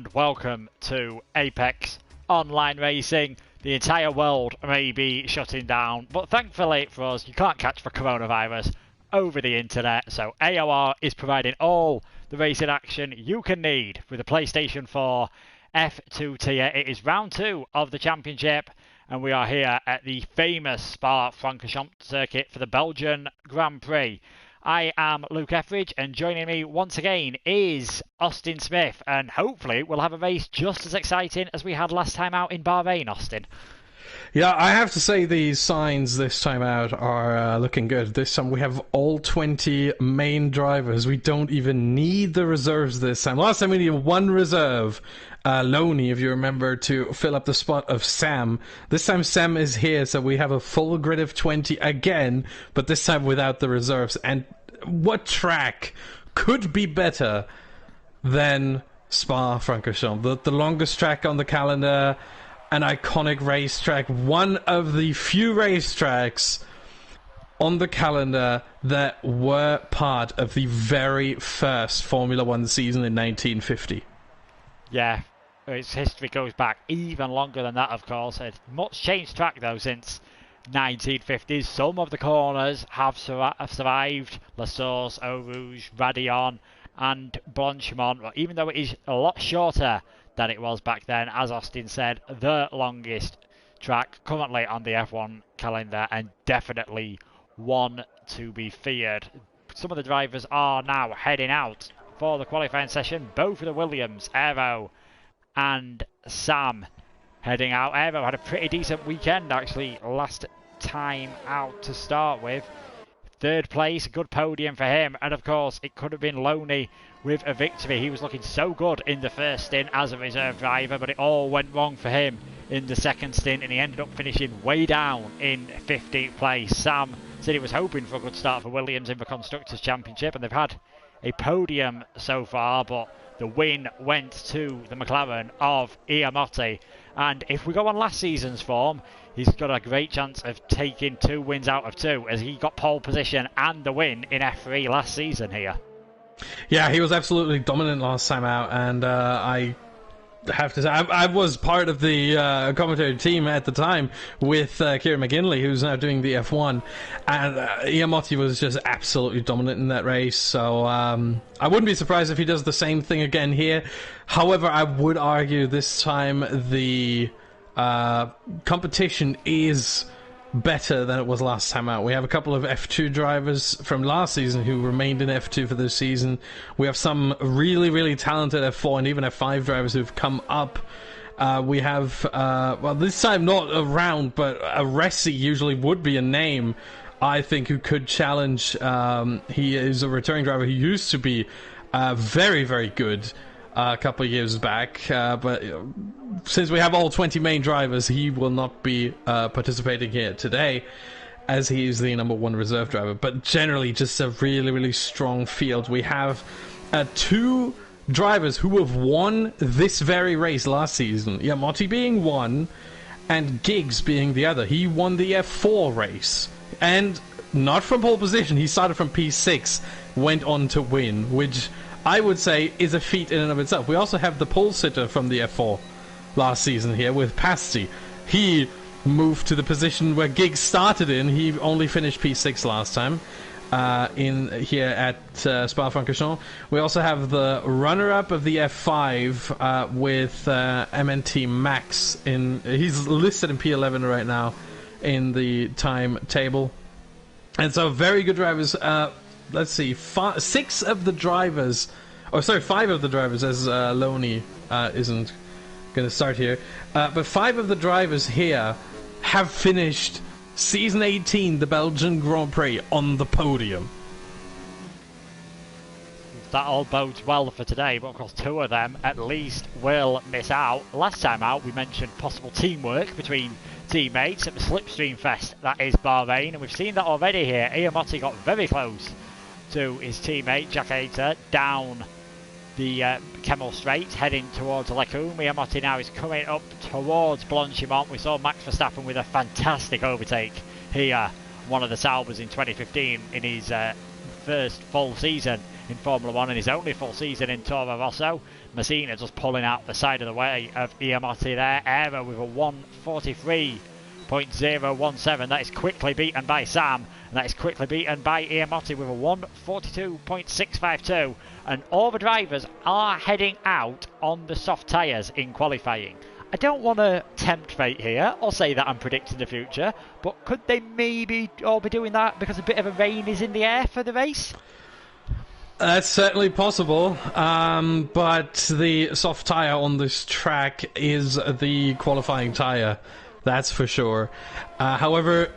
and welcome to Apex Online Racing. The entire world may be shutting down, but thankfully for us, you can't catch the coronavirus over the internet, so AOR is providing all the racing action you can need with the PlayStation 4 F2 tier. It is round 2 of the championship, and we are here at the famous Spa-Francorchamps circuit for the Belgian Grand Prix. I am Luke Etheridge, and joining me once again is Austin Smith, and hopefully we'll have a race just as exciting as we had last time out in Bahrain, Austin. Yeah, I have to say the signs this time out are looking good. This time we have all 20 main drivers. We don't even need the reserves this time. Last time we needed one reserve, Loney, if you remember, to fill up the spot of Sam. This time Sam is here, so we have a full grid of 20 again, but this time without the reserves. And what track could be better than Spa-Francorchamps? The longest track on the calendar, an iconic racetrack, one of the few racetracks on the calendar that were part of the very first Formula One season in 1950. Yeah, its history goes back even longer than that, of course. It's much changed track, though, since 1950s. Some of the corners have survived. La Source, Eau Rouge, Radillon and Blanchimont, even though it is a lot shorter than it was back then. As Austin said, the longest track currently on the F1 calendar, and definitely one to be feared. Some of the drivers are now heading out for the qualifying session. Both of the Williams, Aero and Sam, heading out. Aero had a pretty decent weekend, actually, last time out to start with. Third place, good podium for him, and of course it could have been Loney with a victory. He was looking so good in the first stint as a reserve driver, but it all went wrong for him in the second stint, and he ended up finishing way down in 15th place. Sam said he was hoping for a good start for Williams in the Constructors' Championship, and they've had a podium so far, but the win went to the McLaren of Iamotti. And if we go on last season's form, he's got a great chance of taking 2 wins out of 2, as he got pole position and the win in F3 last season here. Yeah, he was absolutely dominant last time out, and I have to say, I was part of the commentary team at the time with Kieran McGinley, who's now doing the F1, and Iamotti was just absolutely dominant in that race, so I wouldn't be surprised if he does the same thing again here. However, I would argue this time the competition is better than it was last time out. We have a couple of F2 drivers from last season who remained in F2 for this season. We have some really, really talented F4 and even F5 drivers who've come up. We have, well, this time not around, but a Resi usually would be a name, I think, who could challenge. He is a returning driver who used to be very, very good a couple of years back, but since we have all 20 main drivers, he will not be participating here today, as he is the number 1 reserve driver. But generally, just a really, really strong field. We have 2 drivers who have won this very race last season, Iamotti being one, and Giggs being the other. He won the F4 race, and not from pole position. He started from P6, went on to win, which I would say is a feat in and of itself. We also have the pole sitter from the F4 last season here with Pasti. He moved to the position where Giggs started in. He only finished P6 last time in here at Spa-Francorchamps. We also have the runner-up of the F5 with MNT Max. He's listed in P11 right now in the time table. And so very good drivers. Let's see, 5 of the drivers, as Loney isn't going to start here, but 5 of the drivers here have finished Season 18, the Belgian Grand Prix, on the podium. That all bodes well for today, but of course 2 of them at least will miss out. Last time out we mentioned possible teamwork between teammates at the Slipstream Fest, that is Bahrain, and we've seen that already here. Iamotti got very close to his teammate Jack Hayter down the Kemmel Straight, heading towards Lecum. Iamotti now is coming up towards Blanchimont. We saw Max Verstappen with a fantastic overtake here, one of the Saubers in 2015 in his first full season in Formula 1 in his only full season in Toro Rosso. Messina just pulling out the side of the way of Iamotti there. AOR with a 1:43.017. That is quickly beaten by Sam, and that is quickly beaten by Iamotti with a 1:42.652. And all the drivers are heading out on the soft tyres in qualifying. I don't want to tempt fate here or say that I'm predicting the future, but could they maybe all be doing that because a bit of a rain is in the air for the race? That's certainly possible, but the soft tyre on this track is the qualifying tyre. That's for sure. However,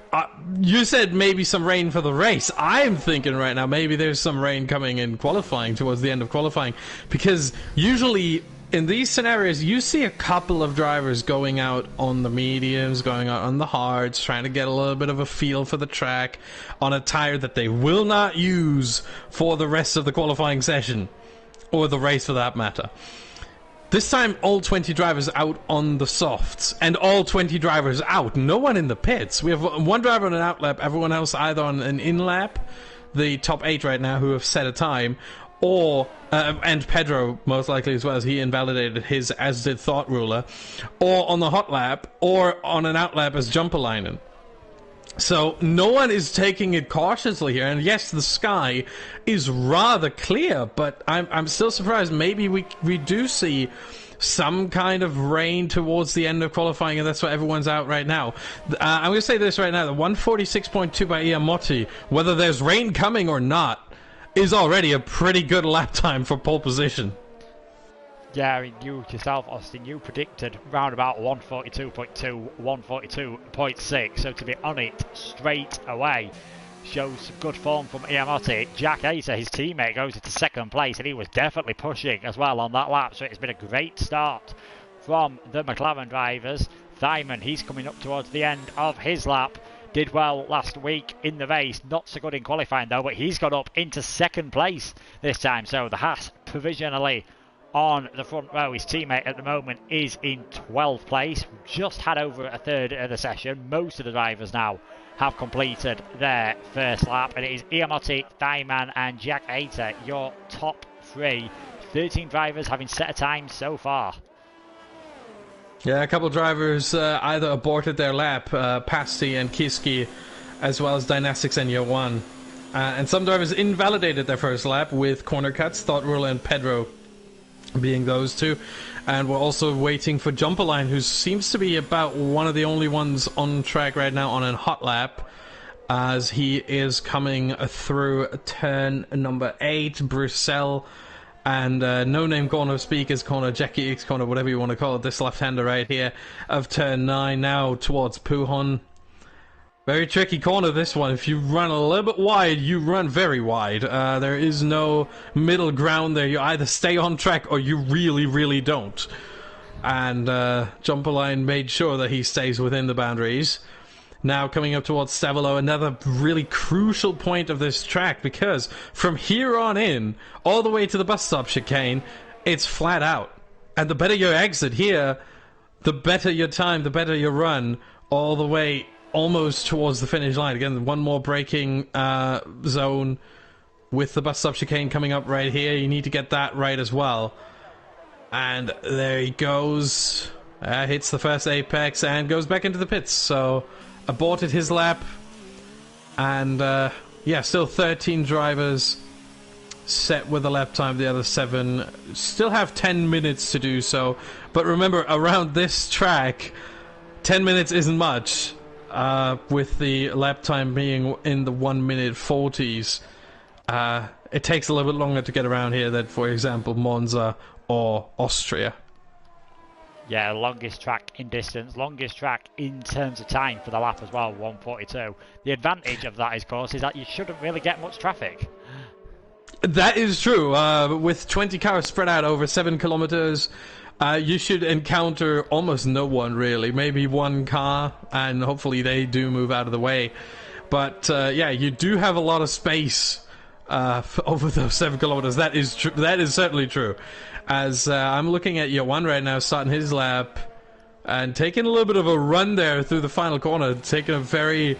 you said maybe some rain for the race. I'm thinking right now maybe there's some rain coming in qualifying, towards the end of qualifying, because usually in these scenarios you see a couple of drivers going out on the mediums, going out on the hards, trying to get a little bit of a feel for the track on a tyre that they will not use for the rest of the qualifying session, or the race for that matter. This time, all 20 drivers out on the softs, and all 20 drivers out. No one in the pits. We have one driver on an out lap, everyone else either on an in lap, the top 8 right now who have set a time, or, and Pedro most likely as well, as he invalidated his, as did Thought Ruler, or on the hot lap, or on an out lap as Jumperlinen. So no one is taking it cautiously here, and yes, the sky is rather clear, but I'm still surprised. Maybe we do see some kind of rain towards the end of qualifying, and that's why everyone's out right now. I'm going to say this right now: the 1:46.2 by Iamotti, whether there's rain coming or not, is already a pretty good lap time for pole position. Yeah, I mean, you yourself, Austin, you predicted round about 1:42.2, 1:42.6, so to be on it straight away shows some good form from Iamotti. Jack Acer, his teammate, goes into second place, and he was definitely pushing as well on that lap, so it's been a great start from the McLaren drivers. Thyman, he's coming up towards the end of his lap. Did well last week in the race, not so good in qualifying though, but he's got up into second place this time, so the Haas provisionally on the front row. His teammate at the moment is in 12th place, just had over a third of the session. Most of the drivers now have completed their first lap, and it is Iamotti, Thyman and Jack Ater, your top 3. 13 drivers having set a time so far. Yeah, a couple of drivers either aborted their lap, Pasti and Kiski, as well as Dynastics and Yowan. And some drivers invalidated their first lap with corner cuts, Thought Ruler and Pedro being those two. And we're also waiting for Jumperline, who seems to be about one of the only ones on track right now on a hot lap, as he is coming through turn number 8, Bruxelles. And No Name Corner, Speakers Corner, Jackie X Corner, whatever you want to call it, this left-hander right here of turn 9, now towards Pujon. Very tricky corner, this one. If you run a little bit wide, you run very wide. There is no middle ground there. You either stay on track or you really, really don't. And Jumperline made sure that he stays within the boundaries. Now coming up towards Stavolo, another really crucial point of this track, because from here on in, all the way to the bus stop chicane, it's flat out. And the better your exit here, the better your time, the better your run, all the way almost towards the finish line. Again, one more braking zone with the bus stop chicane coming up right here. You need to get that right as well. And there he goes. Hits the first apex and goes back into the pits. So aborted his lap. And yeah, still 13 drivers set with a lap time. The other 7 still have 10 minutes to do so. But remember, around this track, 10 minutes isn't much. With the lap time being in the 1:40s, it takes a little bit longer to get around here than, for example, Monza or Austria. Yeah, longest track in distance, longest track in terms of time for the lap as well, 1:42. The advantage of that, of course, is that you shouldn't really get much traffic. That is true. With 20 cars spread out over 7 kilometers, you should encounter almost no one, really. Maybe one car, and hopefully they do move out of the way. But yeah, you do have a lot of space over those 7 kilometers. That is true. That is certainly true. As I'm looking at Yowan right now, starting his lap, and taking a little bit of a run there through the final corner, taking a very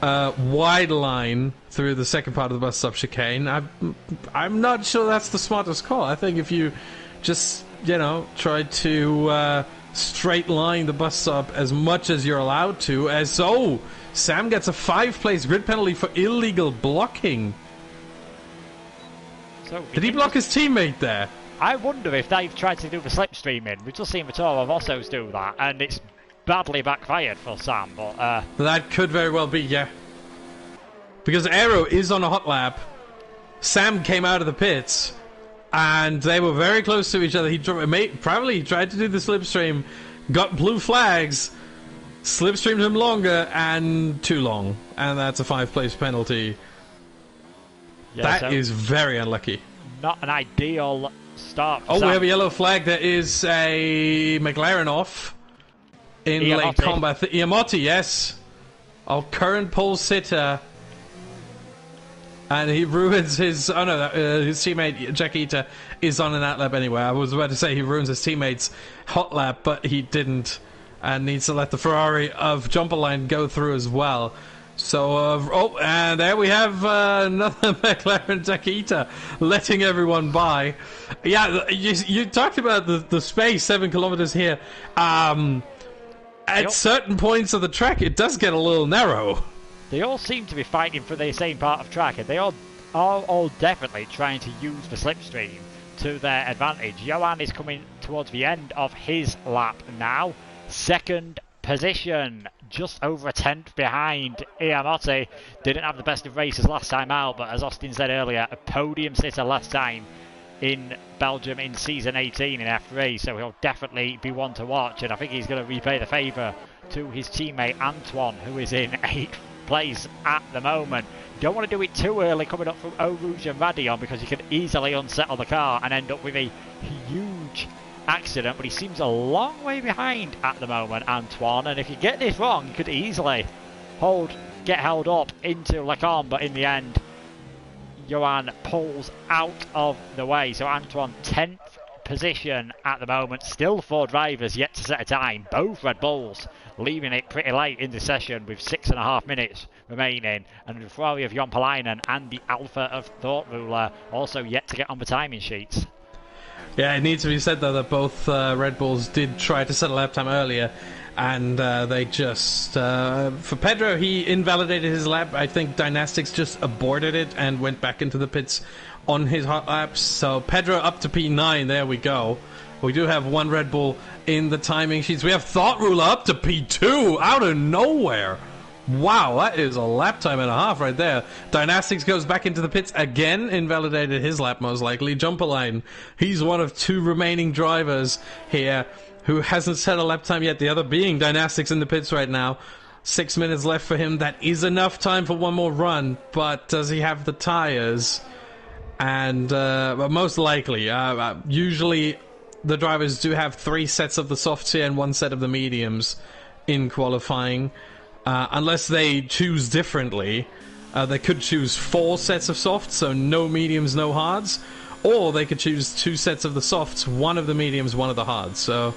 wide line through the second part of the bus stop chicane. I'm not sure that's the smartest call. I think if you just, try to straight line the bus stop as much as you're allowed to, Sam gets a 5-place grid penalty for illegal blocking. So did he block his teammate there? I wonder if they've tried to do the slipstreaming. We've just seen Vittorio Rosso's do that, and it's badly backfired for Sam, but that could very well be, yeah. Because Aero is on a hot lap. Sam came out of the pits, and they were very close to each other. He probably tried to do the slipstream, got blue flags, slipstreamed him longer and too long, and that's a 5-place penalty. Yeah, that is very unlucky. Not an ideal start. Oh, we have a yellow flag. There is a McLaren off in late combat. Iamotti, yes. Our current pole sitter. And he ruins his... Oh, no, his teammate, Jackita, is on an out lap anyway. I was about to say he ruins his teammate's hot lap, but he didn't. And needs to let the Ferrari of Jumperline go through as well. So, and there we have another McLaren Jackita letting everyone by. Yeah, you talked about the space, 7 kilometers here. At certain points of the track, it does get a little narrow. They all seem to be fighting for the same part of track, and they are all definitely trying to use the slipstream to their advantage. Johan is coming towards the end of his lap now. Second position, just over a tenth behind Iamotti. Didn't have the best of races last time out, but as Austin said earlier, a podium sitter last time in Belgium in season 18 in F3, so he'll definitely be one to watch, and I think he's going to repay the favour to his teammate Antoine, who is in 8th place at the moment. Don't want to do it too early coming up from Eau Rouge and Radion, because you can easily unsettle the car and end up with a huge accident, but he seems a long way behind at the moment, Antoine, and if you get this wrong, you could easily get held up into Lecombe, but in the end, Johan pulls out of the way. So Antoine, 10th position at the moment, still 4 drivers yet to set a time, both Red Bulls leaving it pretty late in the session with 6.5 minutes remaining, and the Ferrari of Jon Palainen and the Alpha of Thought Ruler also yet to get on the timing sheets. Yeah, it needs to be said though that both Red Bulls did try to set a lap time earlier, and they just... for Pedro, he invalidated his lap. I think Dynastics just aborted it and went back into the pits on his hot laps. So Pedro up to P9, there we go. We do have one Red Bull in the timing sheets. We have Thought Ruler up to P2 out of nowhere. Wow, that is a lap time and a half right there. Dynastics goes back into the pits again, invalidated his lap most likely. Jumperline, he's one of 2 remaining drivers here who hasn't set a lap time yet, the other being Dynastics in the pits right now. 6 minutes left for him. That is enough time for one more run, but does he have the tires? And but most likely, usually the drivers do have 3 sets of the softs here and 1 set of the mediums in qualifying. Unless they choose differently, they could choose 4 sets of softs, so no mediums, no hards, or they could choose 2 sets of the softs, 1 of the mediums, 1 of the hards. So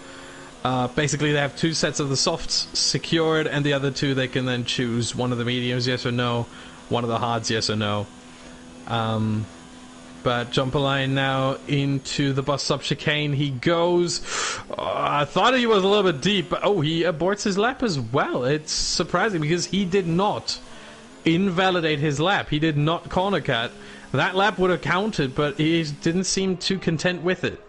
basically they have 2 sets of the softs secured, and the other 2 they can then choose 1 of the mediums, yes or no, 1 of the hards, yes or no. But Jumperline now into the bus stop chicane. He goes. I thought he was a little bit deep, but he aborts his lap as well. It's surprising because he did not invalidate his lap. He did not corner cut. That lap would have counted, but he didn't seem too content with it.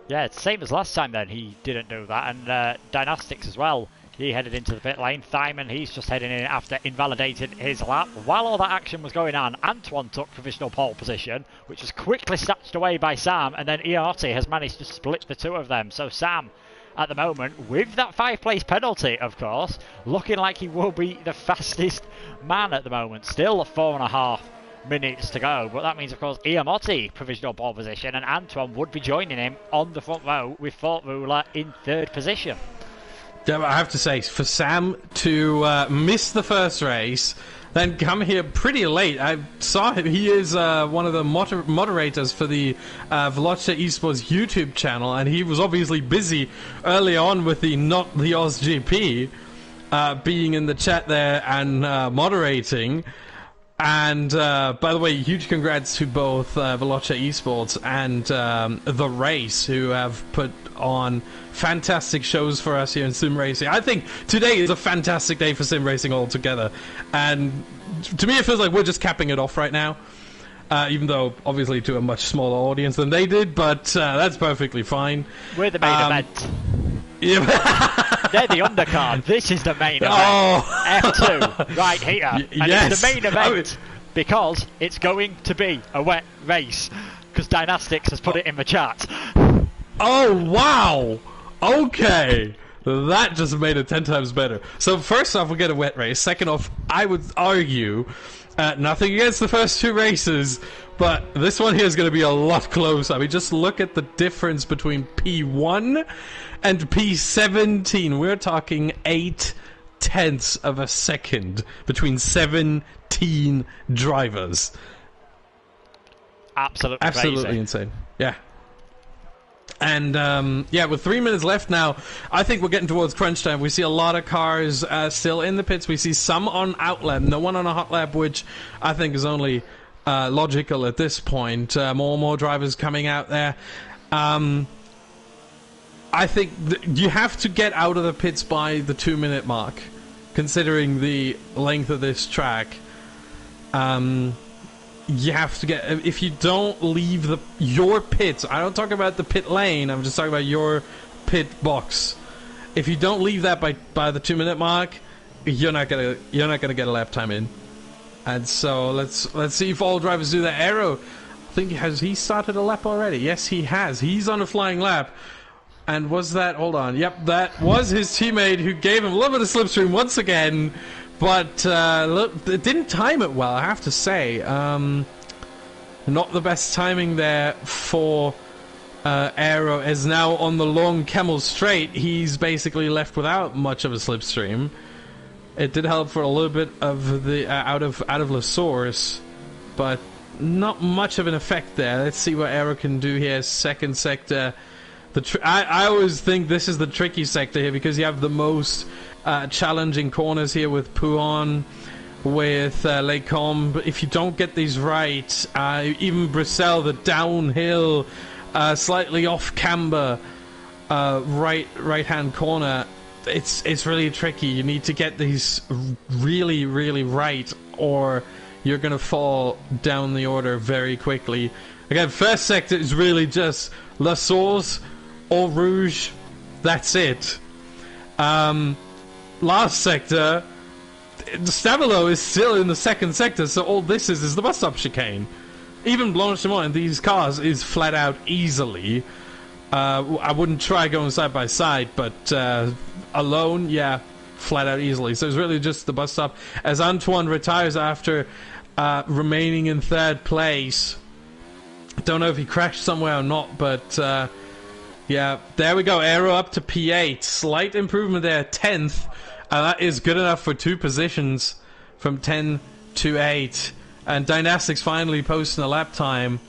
Yeah, it's the same as last time then. He didn't do that, and Dynastics as well. He headed into the pit lane. Thyman, he's just heading in after invalidating his lap. While all that action was going on, Antoine took provisional pole position, which was quickly snatched away by Sam, and then Iamotti has managed to split the 2 of them. So Sam, at the moment, with that 5-place penalty, of course, looking like he will be the fastest man at the moment. Still 4.5 minutes to go, but that means, of course, Iamotti provisional pole position, and Antoine would be joining him on the front row with Thought Ruler in 3rd position. Yeah, I have to say, for Sam to miss the first race, then come here pretty late. I saw him. He is one of the moderators for the Veloce Esports YouTube channel, and he was obviously busy early on with the Not the Oz GP. being in the chat there and moderating. And by the way, huge congrats to both Veloce Esports and The Race, who have put on fantastic shows for us here in sim racing. I think today is a fantastic day for sim racing altogether, and to me it feels like we're just capping it off right now, even though obviously to a much smaller audience than they did, but that's perfectly fine. We're the main event. Yeah. They're the undercard. This is the main event. Oh. F2 right here. And yes. It's the main event because it's going to be a wet race, because Dynastics has put it in the chat. Oh, wow! Okay! That just made it 10 times better. So first off, we get a wet race. Second off, I would argue, nothing against the first two races, but this one here is going to be a lot closer. I mean, just look at the difference between P1 and P17. We're talking 0.8 of a second between 17 drivers. Absolutely crazy. Insane. Yeah. And yeah, with 3 minutes left now, I think we're getting towards crunch time. We see a lot of cars still in the pits. We see some on outlap, no one on a hot lap, which I think is only logical at this point. More and more drivers coming out there. I think you have to get out of the pits by the 2 minute mark, considering the length of this track. You have to get, if you don't leave your pits, I don't talk about the pit lane, I'm just talking about your pit box. If you don't leave that by the 2 minute mark, you're not gonna get a lap time in. And so let's see if all drivers do that. Aero, I think has he started a lap already? Yes, he has. He's on a flying lap. And was that, hold on, yep, that was his teammate who gave him a little bit of slipstream once again. But look, it didn't time it well, I have to say. Not the best timing there for Aero, as now on the long Camel Straight, he's basically left without much of a slipstream. It did help for a little bit of the out of La Source, but not much of an effect there. Let's see what Aero can do here. Second sector. I always think this is the tricky sector here because you have the most challenging corners here with Pouhon, with Les Combes. If you don't get these right, even Bruxelles, the downhill, slightly off camber, right hand corner, it's really tricky. You need to get these really, really right, or you're gonna fall down the order very quickly. Again, first sector is really just La Source or Rouge. That's it. Last sector, Stabilo is still in the second sector, so all this is the bus stop chicane. Even Blanchimont in these cars is flat out easily. I wouldn't try going side by side, but alone, yeah, flat out easily. So it's really just the bus stop. As Antoine retires after remaining in third place. Don't know if he crashed somewhere or not, but yeah, there we go. Aero up to P8. Slight improvement there, 10th. That is good enough for 2 positions from 10 to 8. And Dynastics finally posting a lap time.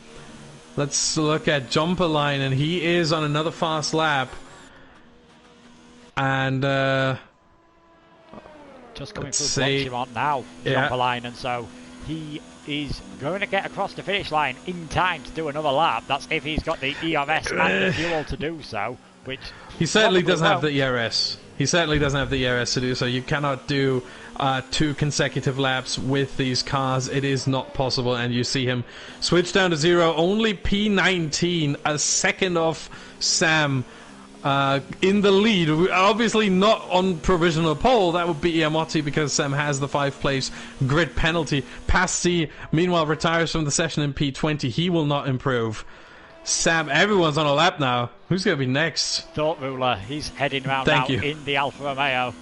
Let's look at Jumper Line, and he is on another fast lap. And just coming through Blanchimont now, Jumper Line, and so he is going to get across the finish line in time to do another lap. That's if he's got the ERS and the fuel to do so, which he certainly doesn't have the ERS. He certainly doesn't have the ERS to do so. You cannot do 2 consecutive laps with these cars. It is not possible, and you see him switch down to 0. Only P19, a second off Sam in the lead. Obviously not on provisional pole. That would be Iamotti because Sam has the 5th place grid penalty. Pasti, meanwhile, retires from the session in P20. He will not improve. Sam, everyone's on a lap now. Who's going to be next? Thought Ruler, he's heading around now in the Alfa Romeo.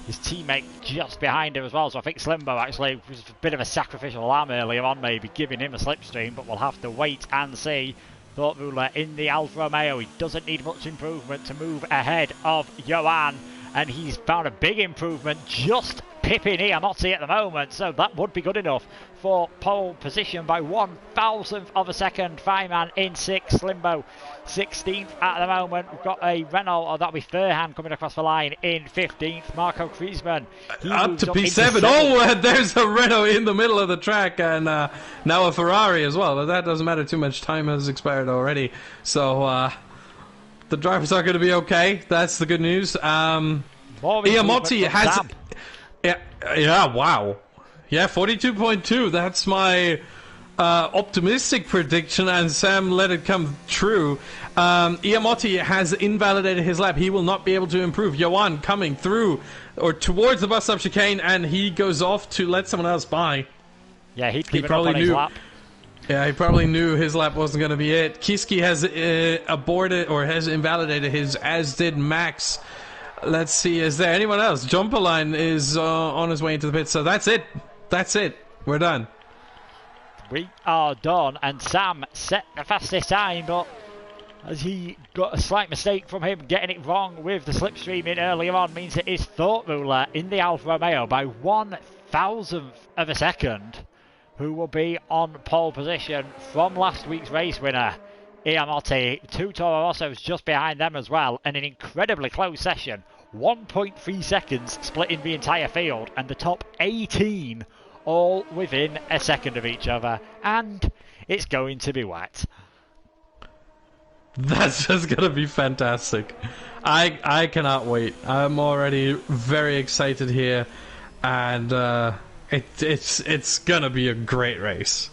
His teammate just behind him as well, so I think Slimbo actually was a bit of a sacrificial lamb earlier on, maybe giving him a slipstream, but we'll have to wait and see. Thought Ruler in the Alfa Romeo. He doesn't need much improvement to move ahead of Johan, and he's found a big improvement, just pipping Iamotti at the moment, so that would be good enough for pole position by 1,000th of a second. Fireman in 6th, Limbo 16th at the moment. We've got a Renault, or that'll be Furhan coming across the line in 15th. Marco Kriesman up to P7. Oh, there's a Renault in the middle of the track, and now a Ferrari as well. But that doesn't matter too much. Time has expired already, so the drivers are going to be okay. That's the good news. Iamotti has... Yeah, wow. Yeah, 42.2. That's my optimistic prediction, and Sam let it come true. Iamotti has invalidated his lap. He will not be able to improve. Johan coming through or towards the bus stop chicane, and he goes off to let someone else by. Yeah, he probably knew. His lap. Yeah, he probably knew his lap wasn't going to be it. Kiski has aborted or has invalidated his, as did Max. Let's see, is there anyone else? Jumper Line is on his way into the pit, so that's it. That's it. We're done. We are done, and Sam set the fastest time, but as he got a slight mistake from him getting it wrong with the slipstream in earlier on, means it is Thought Ruler in the Alfa Romeo by 1,000th of a second, who will be on pole position from last week's race winner, Iamotti. 2 Toro Rossos just behind them as well, and an incredibly close session. 1.3 seconds splitting the entire field, and the top 18 all within a second of each other, and it's going to be wet. That's just going to be fantastic. I cannot wait. I'm already very excited here, and it's going to be a great race.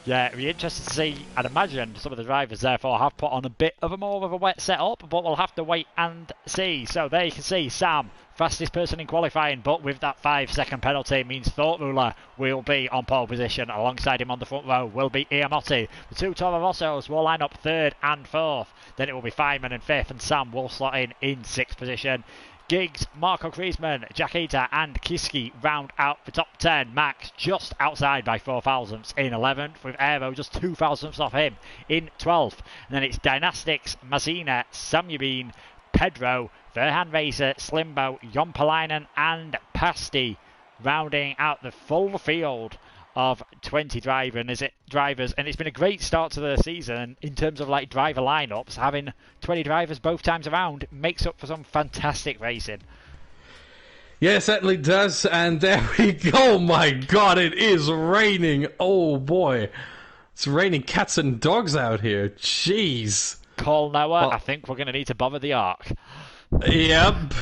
Yeah, it'll be interesting to see. I'd imagine some of the drivers therefore have put on a bit of a more of a wet setup, but we'll have to wait and see. So there you can see Sam, fastest person in qualifying, but with that 5-second penalty means Thought Ruler will be on pole position. Alongside him on the front row will be Iamotti. The 2 Toro Rossos will line up 3rd and 4th. Then it will be Feynman in 5th, and Sam will slot in 6th position. Giggs, Marco Kriesman, Jaquita and Kiski round out the top 10. Max just outside by 4 thousandths in 11th, with Aero just 2 thousandths off him in 12th. And then it's Dynastics, Mazina, Samubin, Pedro, Verhan Racer, Slimbo, Jompalainen and Pasti rounding out the full field of 20 drivers, and it's been a great start to the season in terms of like driver lineups. Having 20 drivers both times around makes up for some fantastic racing. Yeah, it certainly does, and there we go. Oh my god, it is raining. Oh boy, it's raining cats and dogs out here. Jeez. Call Noah, I think we're going to need to bother the Ark. Yep.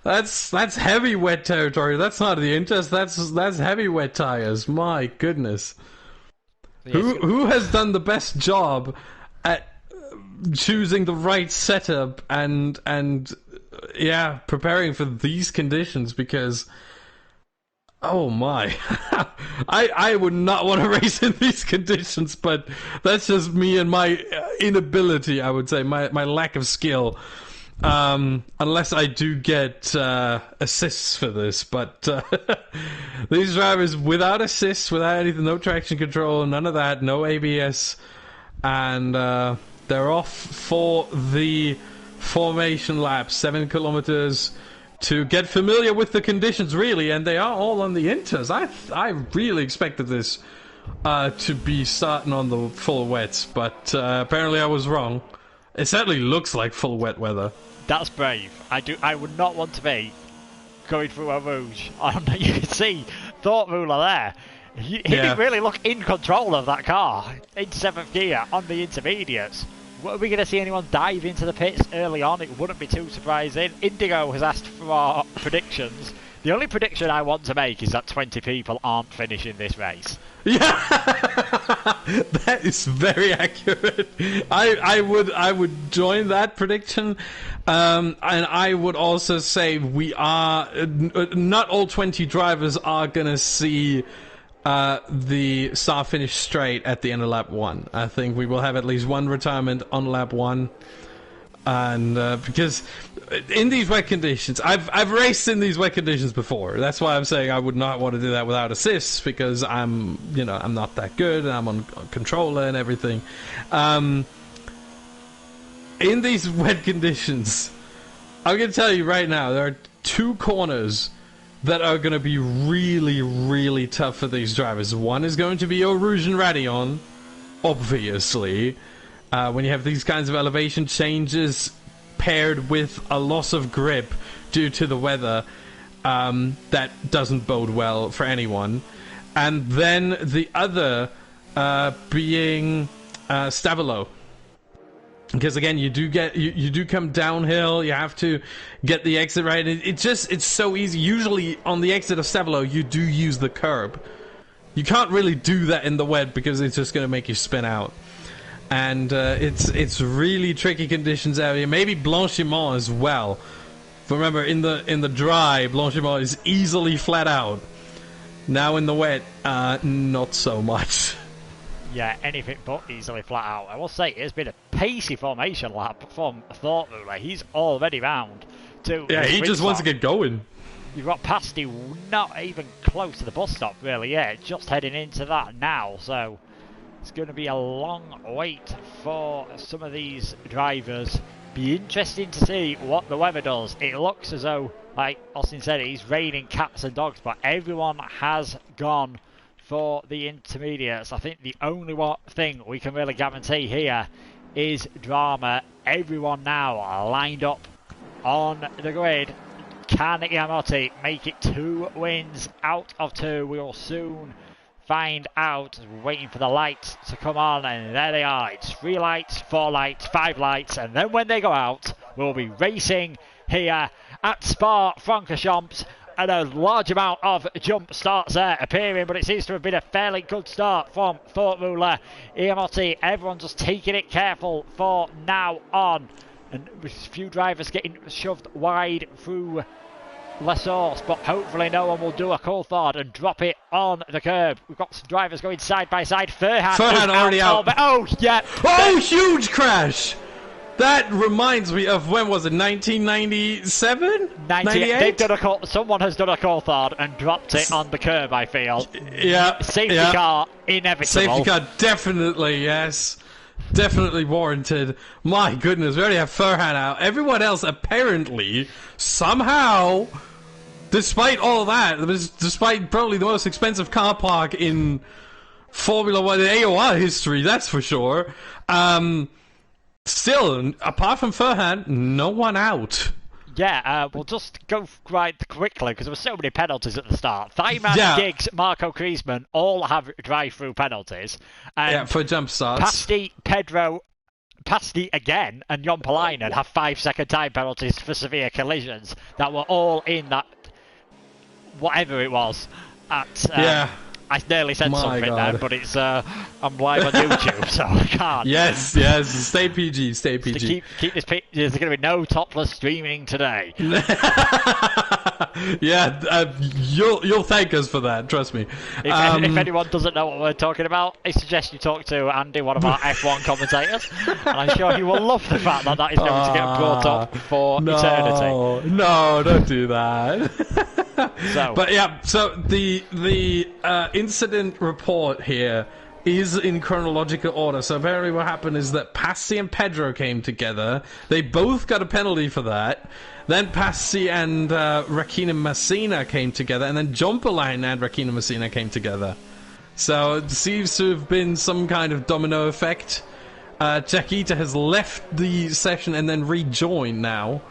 That's heavy wet territory. That's not the Inters. That's heavy wet tires. My goodness. Yes. Who has done the best job at choosing the right setup and yeah, preparing for these conditions? Because oh my, I would not want to race in these conditions. But that's just me and my inability. I would say my lack of skill. Unless I do get assists for this, but these drivers without assists, without anything, no traction control, none of that, no ABS, and they're off for the formation lap, 7 kilometers to get familiar with the conditions, really, and they are all on the Inters. I really expected this to be starting on the full wets, but apparently I was wrong. It certainly looks like full wet weather. That's brave. I would not want to be going through a rouge. You can see Thought Ruler there. He didn't really look in control of that car in 7th gear on the intermediates. Are we going to see anyone dive into the pits early on? It wouldn't be too surprising. Indigo has asked for our predictions. The only prediction I want to make is that 20 people aren't finishing this race. Yeah, that is very accurate. I would join that prediction, and I would also say we are not all 20 drivers are gonna see the start finish straight at the end of lap 1. I think we will have at least one retirement on lap 1. And because in these wet conditions, I've raced in these wet conditions before. That's why I'm saying I would not want to do that without assists, because I'm not that good, and I'm on controller and everything. In these wet conditions, I'm going to tell you right now, there are two corners that are going to be really, really tough for these drivers. One is going to be Eau-Rouge and Raidillon, obviously. When you have these kinds of elevation changes paired with a loss of grip due to the weather, that doesn't bode well for anyone. And then the other being Stavelot. Because again, you do come downhill. You have to get the exit right. It's so easy. Usually on the exit of Stavelot, you do use the curb. You can't really do that in the wet because it's just going to make you spin out. And it's really tricky conditions out here. Maybe Blanchiment as well. But remember, in the dry, Blanchiment is easily flat out. Now in the wet, not so much. Yeah, anything but easily flat out. I will say it's been a pacey formation lap from Thorntmuller. He's already round to. Yeah, he just wants to get going. You've got Pasty not even close to the bus stop really yet, just heading into that now. So it's going to be a long wait for some of these drivers. Be interesting to see what the weather does. It looks as though, like Austin said, it's raining cats and dogs, but everyone has gone for the intermediates. I think the only thing we can really guarantee here is drama. Everyone now lined up on the grid. Can Iamotti make it 2 wins out of 2? We'll soon find out. Waiting for the lights to come on, and there they are. It's 3 lights, 4 lights, 5 lights, and then when they go out, we'll be racing here at Spa-Francorchamps. And a large amount of jump starts there appearing, but it seems to have been a fairly good start from Thorntmuller. Iamotti, everyone just taking it careful for now on. And a few drivers getting shoved wide through La Source, but hopefully no one will do a Coulthard and drop it on the curb. We've got some drivers going side by side. Furhan already out. Oh, yeah. Oh, huge crash! That reminds me of, when was it, 1997? 98? Someone has done a Coulthard and dropped it on the curb, I feel. Yeah. Safety car, inevitable. Safety car, definitely, yes. Definitely warranted. My goodness, we already have Furhan out. Everyone else, apparently, somehow, despite all of that, despite probably the most expensive car park in Formula 1 AOR history, that's for sure, still, apart from Furhan, no one out. Yeah, we'll just go right quickly because there were so many penalties at the start. Thaiman, Giggs, Marco Kriesman all have drive-through penalties. And for jump starts. Pasty again, and Jon Palainen have 5-second time penalties for severe collisions that were all in that, whatever it was, at... I nearly said something there, but it's I'm live on YouTube, so I can't. Yes, stay PG, stay PG. Keep this. There's going to be no topless streaming today. Yeah, you'll thank us for that. Trust me. If anyone doesn't know what we're talking about, I suggest you talk to Andy, one of our F1 commentators, and I'm sure he will love the fact that is going to get brought up for eternity. No, don't do that. But yeah, so the incident report here is in chronological order. So apparently what happened is that Passi and Pedro came together. They both got a penalty for that. Then Passi and Rakina Messina came together, and then Jon Palainen and Rakina Messina came together. So it seems to have been some kind of domino effect. Jaquita has left the session and then rejoined now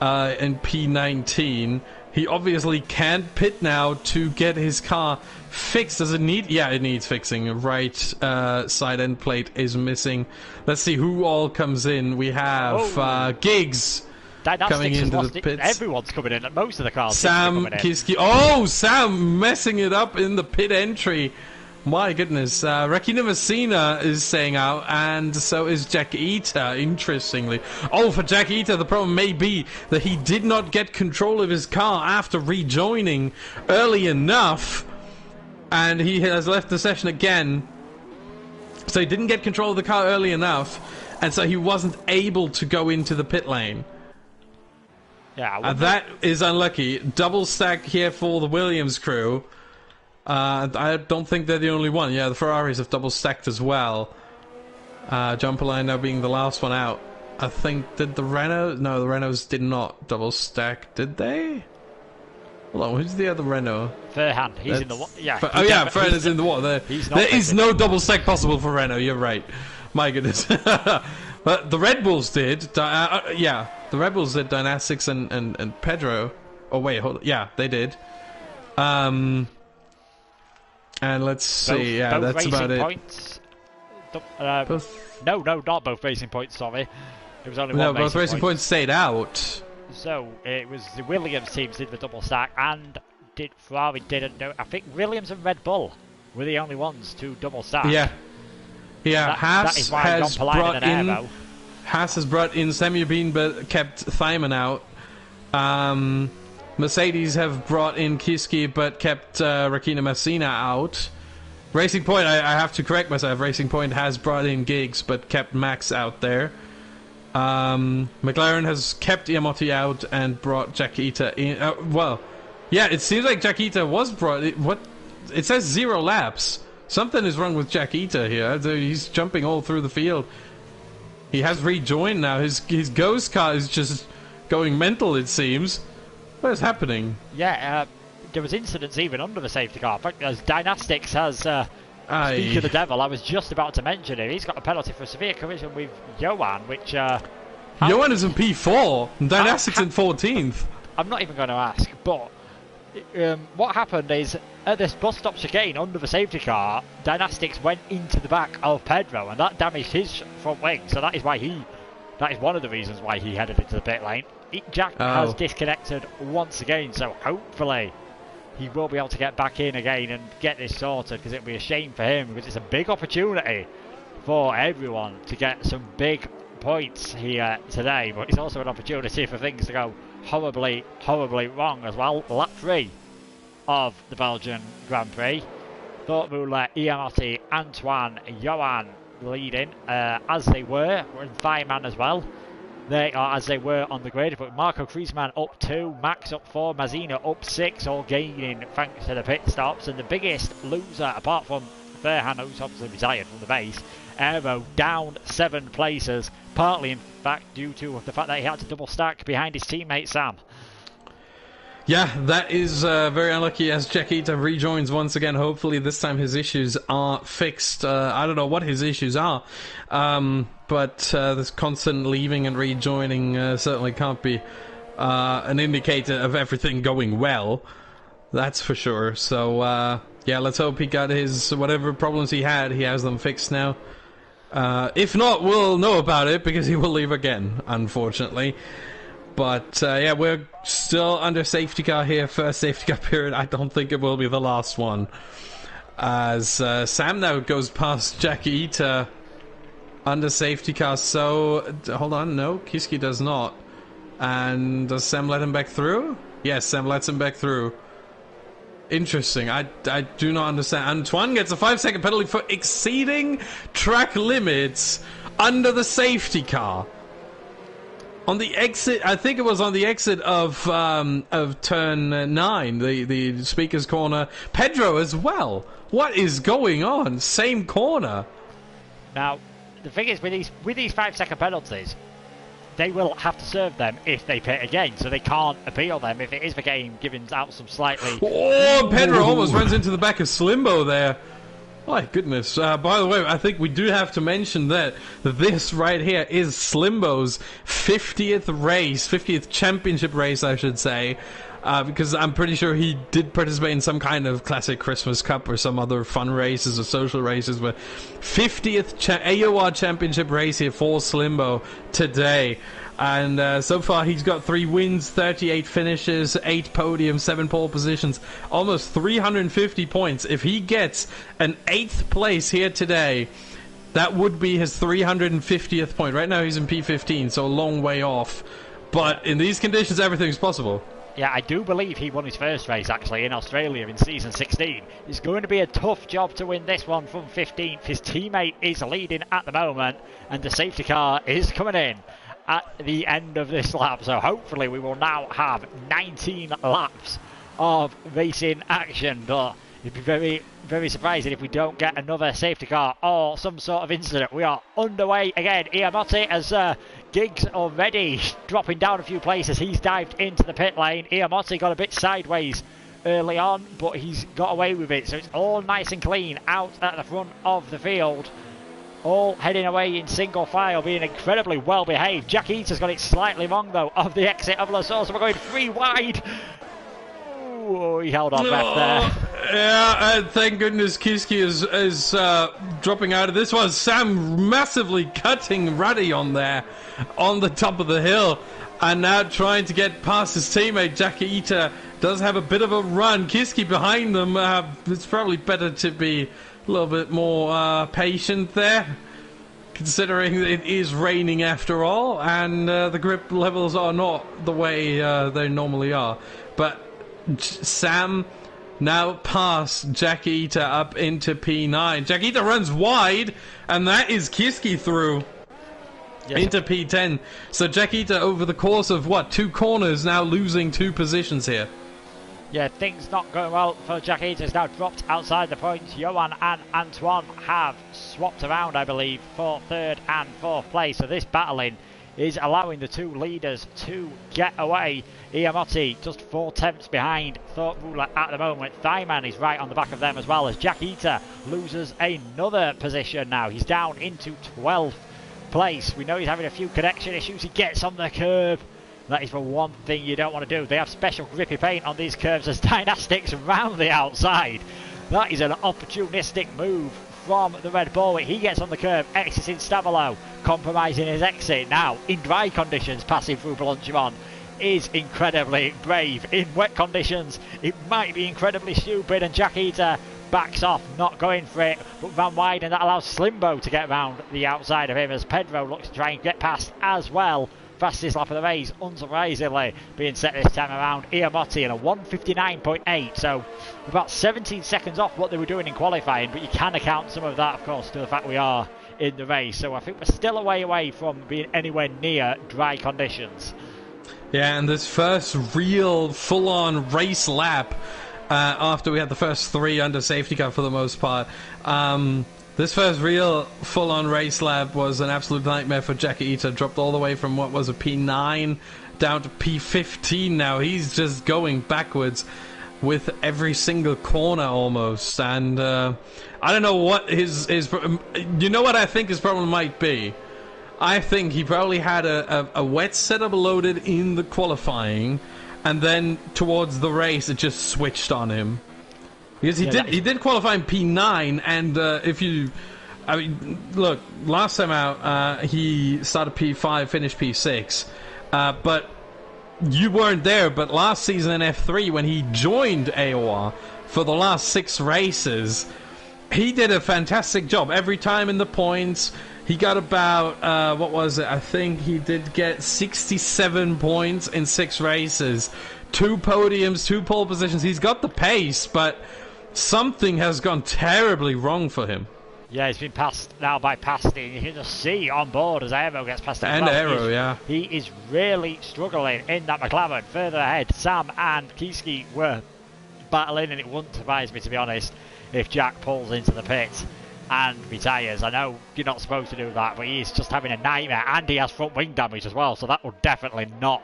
in P19. He obviously can't pit now to get his car fixed. Does it need? Yeah, it needs fixing. Right side end plate is missing. Let's see who all comes in. We have Giggs coming into the pits. Everyone's coming in. Most of the cars. Sam Kiski. Oh, Sam messing it up in the pit entry. My goodness. Rakina Messina is staying out, and so is Jaquita, interestingly. Oh, for Jaquita, the problem may be that he did not get control of his car after rejoining early enough, and he has left the session again. So he didn't get control of the car early enough, and so he wasn't able to go into the pit lane. Yeah, that is unlucky. Double stack here for the Williams crew. I don't think they're the only one. Yeah, the Ferraris have double stacked as well. Jon Palainen now being the last one out. I think, did the Renault? No, the Renaults did not double stack, did they? Hold on, who's the other Renault? Verhan, he's in the water. Yeah. Oh yeah, Verhan is in the water. There is no double stack possible for Renault, you're right. My goodness. But the Red Bulls did. Yeah, the Red Bulls did Dynastics and Pedro. Oh wait, hold on. Yeah, they did. And let's see. Yeah, both that's about it. Points. No, not both racing points. Sorry, it was only one. No, both racing points stayed out. So it was the Williams teams did the double stack, and Ferrari didn't do it. I think Williams and Red Bull were the only ones to double stack. Yeah. Yeah, that is why has brought in. Haas has brought in Semyabin but kept Thyman out. Mercedes have brought in Kiski but kept Rakina Messina out. Racing Point, I have to correct myself. Racing Point has brought in Giggs but kept Max out there. McLaren has kept Iamotti out and brought Jaquita in. Well, yeah, it seems like Jaquita was brought. It says 0 laps. Something is wrong with Jaquita here. He's jumping all through the field. He has rejoined now. His ghost car is just going mental, it seems. What is happening? Yeah, there was incidents even under the safety car. In fact, as Dynastics has, speak of the devil, I was just about to mention it. He's got a penalty for a severe collision with Johan, which... Johan is in P4, and Dynastics in 14th. I'm not even going to ask, but what happened is, at this bus stop chicane under the safety car, Dynastics went into the back of Pedro, and that damaged his front wing, so that is one of the reasons why he headed into the pit lane. Jack has disconnected once again, so hopefully he will be able to get back in again and get this sorted, because it would be a shame for him, because it's a big opportunity for everyone to get some big points here today, but it's also an opportunity for things to go horribly, horribly wrong as well. Lap 3 of the Belgian Grand Prix. Thortmuller, Iamotti, Antoine, Johan leading, as they were, and Fireman as well. They are as they were on the grid, but Marco Kriesman up 2, Max up 4, Mazzina up 6, all gaining thanks to the pit stops. And the biggest loser, apart from Verhan, who's obviously retired from the base, Aero down 7 places, partly in fact due to the fact that he had to double stack behind his teammate Sam. Yeah, that is very unlucky as Jaquita rejoins once again. Hopefully this time his issues are fixed. I don't know what his issues are, but this constant leaving and rejoining certainly can't be an indicator of everything going well. That's for sure. So, yeah, let's hope he got his, whatever problems he has them fixed now. If not, we'll know about it because he will leave again, unfortunately. But, yeah, we're still under safety car here, first safety car period. I don't think it will be the last one. As Sam now goes past Jaquita under safety car. So, hold on, no, Kiski does not. And does Sam let him back through? Yes, Sam lets him back through. Interesting. I do not understand. Antoine gets a 5-second penalty for exceeding track limits under the safety car. On the exit, I think it was on the exit of turn 9, the speaker's corner. Pedro as well. What is going on? Same corner. Now, the thing is, with these 5-second penalties, they will have to serve them if they pit again, so they can't appeal them if it is the game giving out some slightly... Oh, Pedro almost runs into the back of Slimbo there. My goodness. By the way, I think we do have to mention that this right here is Slimbo's 50th championship race, I should say. Because I'm pretty sure he did participate in some kind of classic Christmas Cup or some other fun races or social races. But 50th AOR championship race here for Slimbo today. And so far he's got 3 wins, 38 finishes, 8 podiums, 7 pole positions, almost 350 points. If he gets an 8th place here today, that would be his 350th point. Right now he's in P15, so a long way off. But in these conditions, everything's possible. Yeah, I do believe he won his first race, actually, in Australia in Season 16. It's going to be a tough job to win this one from 15th. His teammate is leading at the moment, and the safety car is coming in at the end of this lap. So hopefully we will now have 19 laps of racing action. But it'd be very, very surprising if we don't get another safety car or some sort of incident. We are underway again. Iamotti has Giggs already dropping down a few places. He's dived into the pit lane. Iamotti got a bit sideways early on, but he's got away with it. So it's all nice and clean out at the front of the field. All heading away in single file, being incredibly well behaved. Jack Eater's got it slightly wrong though of the exit of Lasor, so we're going 3 wide. Oh, he held on back there. Yeah, and thank goodness Kiski is dropping out of this one. Sam massively cutting Ruddy on there, on the top of the hill, and now trying to get past his teammate. Jack Eater does have a bit of a run. Kiski behind them. It's probably better to be a little bit more patient there, considering it is raining after all, and the grip levels are not the way they normally are. But Sam now past Jack Eater up into P9. Jack Eater runs wide, and that is Kiski through into P10. So Jack Eater, over the course of, 2 corners, now losing 2 positions here. Yeah, things not going well for Jack Eater. He's now dropped outside the points. Johan and Antoine have swapped around, I believe, for 3rd and 4th place. So this battling is allowing the 2 leaders to get away. Iamotti just 4 tenths behind Thought Ruler at the moment. Thyman is right on the back of them as well, as Jack Eater loses another position now. He's down into 12th place. We know he's having a few connection issues. He gets on the curb. That is the one thing you don't want to do. They have special grippy paint on these curves as Dynastics round the outside. That is an opportunistic move from the Red Bull. He gets on the curve, exiting Stavolo, compromising his exit. Now, in dry conditions, passing through Blanchimon is incredibly brave. In wet conditions, it might be incredibly stupid, and Jack Eater backs off, not going for it, but ran wide, and that allows Slimbo to get around the outside of him as Pedro looks to try and get past as well. Fastest lap of the race, unsurprisingly, being set this time around. Iamotti in a 1:59.8, so about 17 seconds off what they were doing in qualifying, but you can account some of that, of course, to the fact we are in the race. So I think we're still a way away from being anywhere near dry conditions. Yeah, and this first real full-on race lap, after we had the first 3 under safety car for the most part, this first real full-on race lap was an absolute nightmare for Jack Eater. Dropped all the way from what was a P9 down to P15 now. He's just going backwards with every single corner almost. And I don't know what his... You know what I think his problem might be? I think he probably had a wet setup loaded in the qualifying, and then towards the race it just switched on him. Because he did qualify in P9, and look, last time out he started P5, finished P6, but you weren't there. But last season in F3, when he joined AOR for the last 6 races, he did a fantastic job every time in the points. He got about what was it? I think he did get 67 points in 6 races, 2 podiums, 2 pole positions. He's got the pace, but something has gone terribly wrong for him. Yeah, he's been passed now by Pasty. You can just see on board as Aero gets past him. And Aero, yeah. He is really struggling in that McLaren. Further ahead, Sam and Kiski were battling, and it wouldn't surprise me, to be honest, if Jack pulls into the pit and retires. I know you're not supposed to do that, but he's just having a nightmare, and he has front wing damage as well, so that would definitely not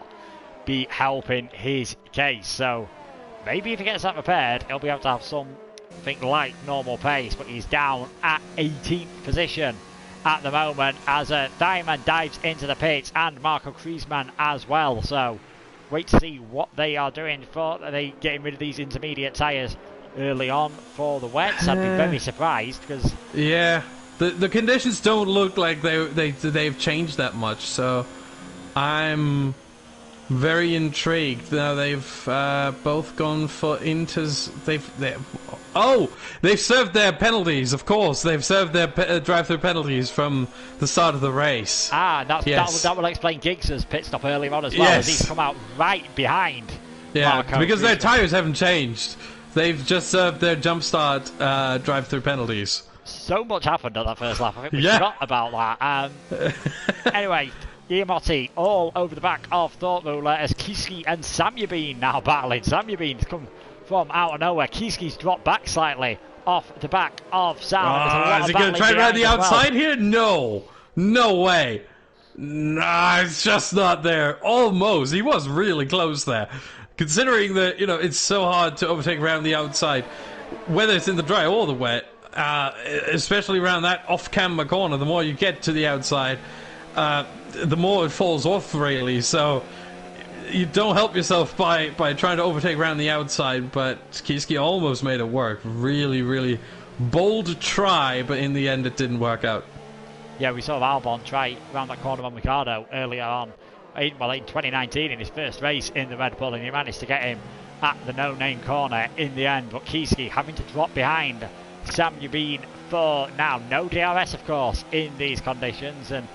be helping his case. So maybe if he gets that repaired, he'll be able to have something like normal pace, but he's down at 18th position at the moment as Diamond dives into the pits, and Marco Kriesman as well. So wait to see what they are doing. Are they getting rid of these intermediate tyres early on for the wets? I'd be very surprised, because the conditions don't look like they've changed that much, so I'm very intrigued. Now they've both gone for inters. They've served their penalties. Of course, they've served their drive-through penalties from the start of the race. That will explain Giggs' pit stop earlier on as well, as he's come out right behind. Yeah, Marco because Kriesman. their tyres haven't changed. They've just served their jump start drive-through penalties. So much happened at that first lap. I think we forgot about that. Anyway, Iamotti all over the back of Thought Ruler as Kiski and Samyabin now battling. Samyabin's come from out of nowhere. Kiski's dropped back slightly off the back of Sam. Is he going to try to ride the outside here? No. No way. Nah, it's just not there. Almost. He was really close there. Considering that, it's so hard to overtake around the outside, whether it's in the dry or the wet, especially around that off-camber corner, the more you get to the outside, the more it falls off, really. So you don't help yourself by trying to overtake around the outside, but Kiski almost made it work. Really, really bold try, but in the end it didn't work out. Yeah, we saw Albon try around that corner on Ricardo earlier on, in 2019 in his first race in the Red Bull, and he managed to get him at the no-name corner in the end. But Kiski having to drop behind Sam Ubin for now. No DRS, of course, in these conditions, and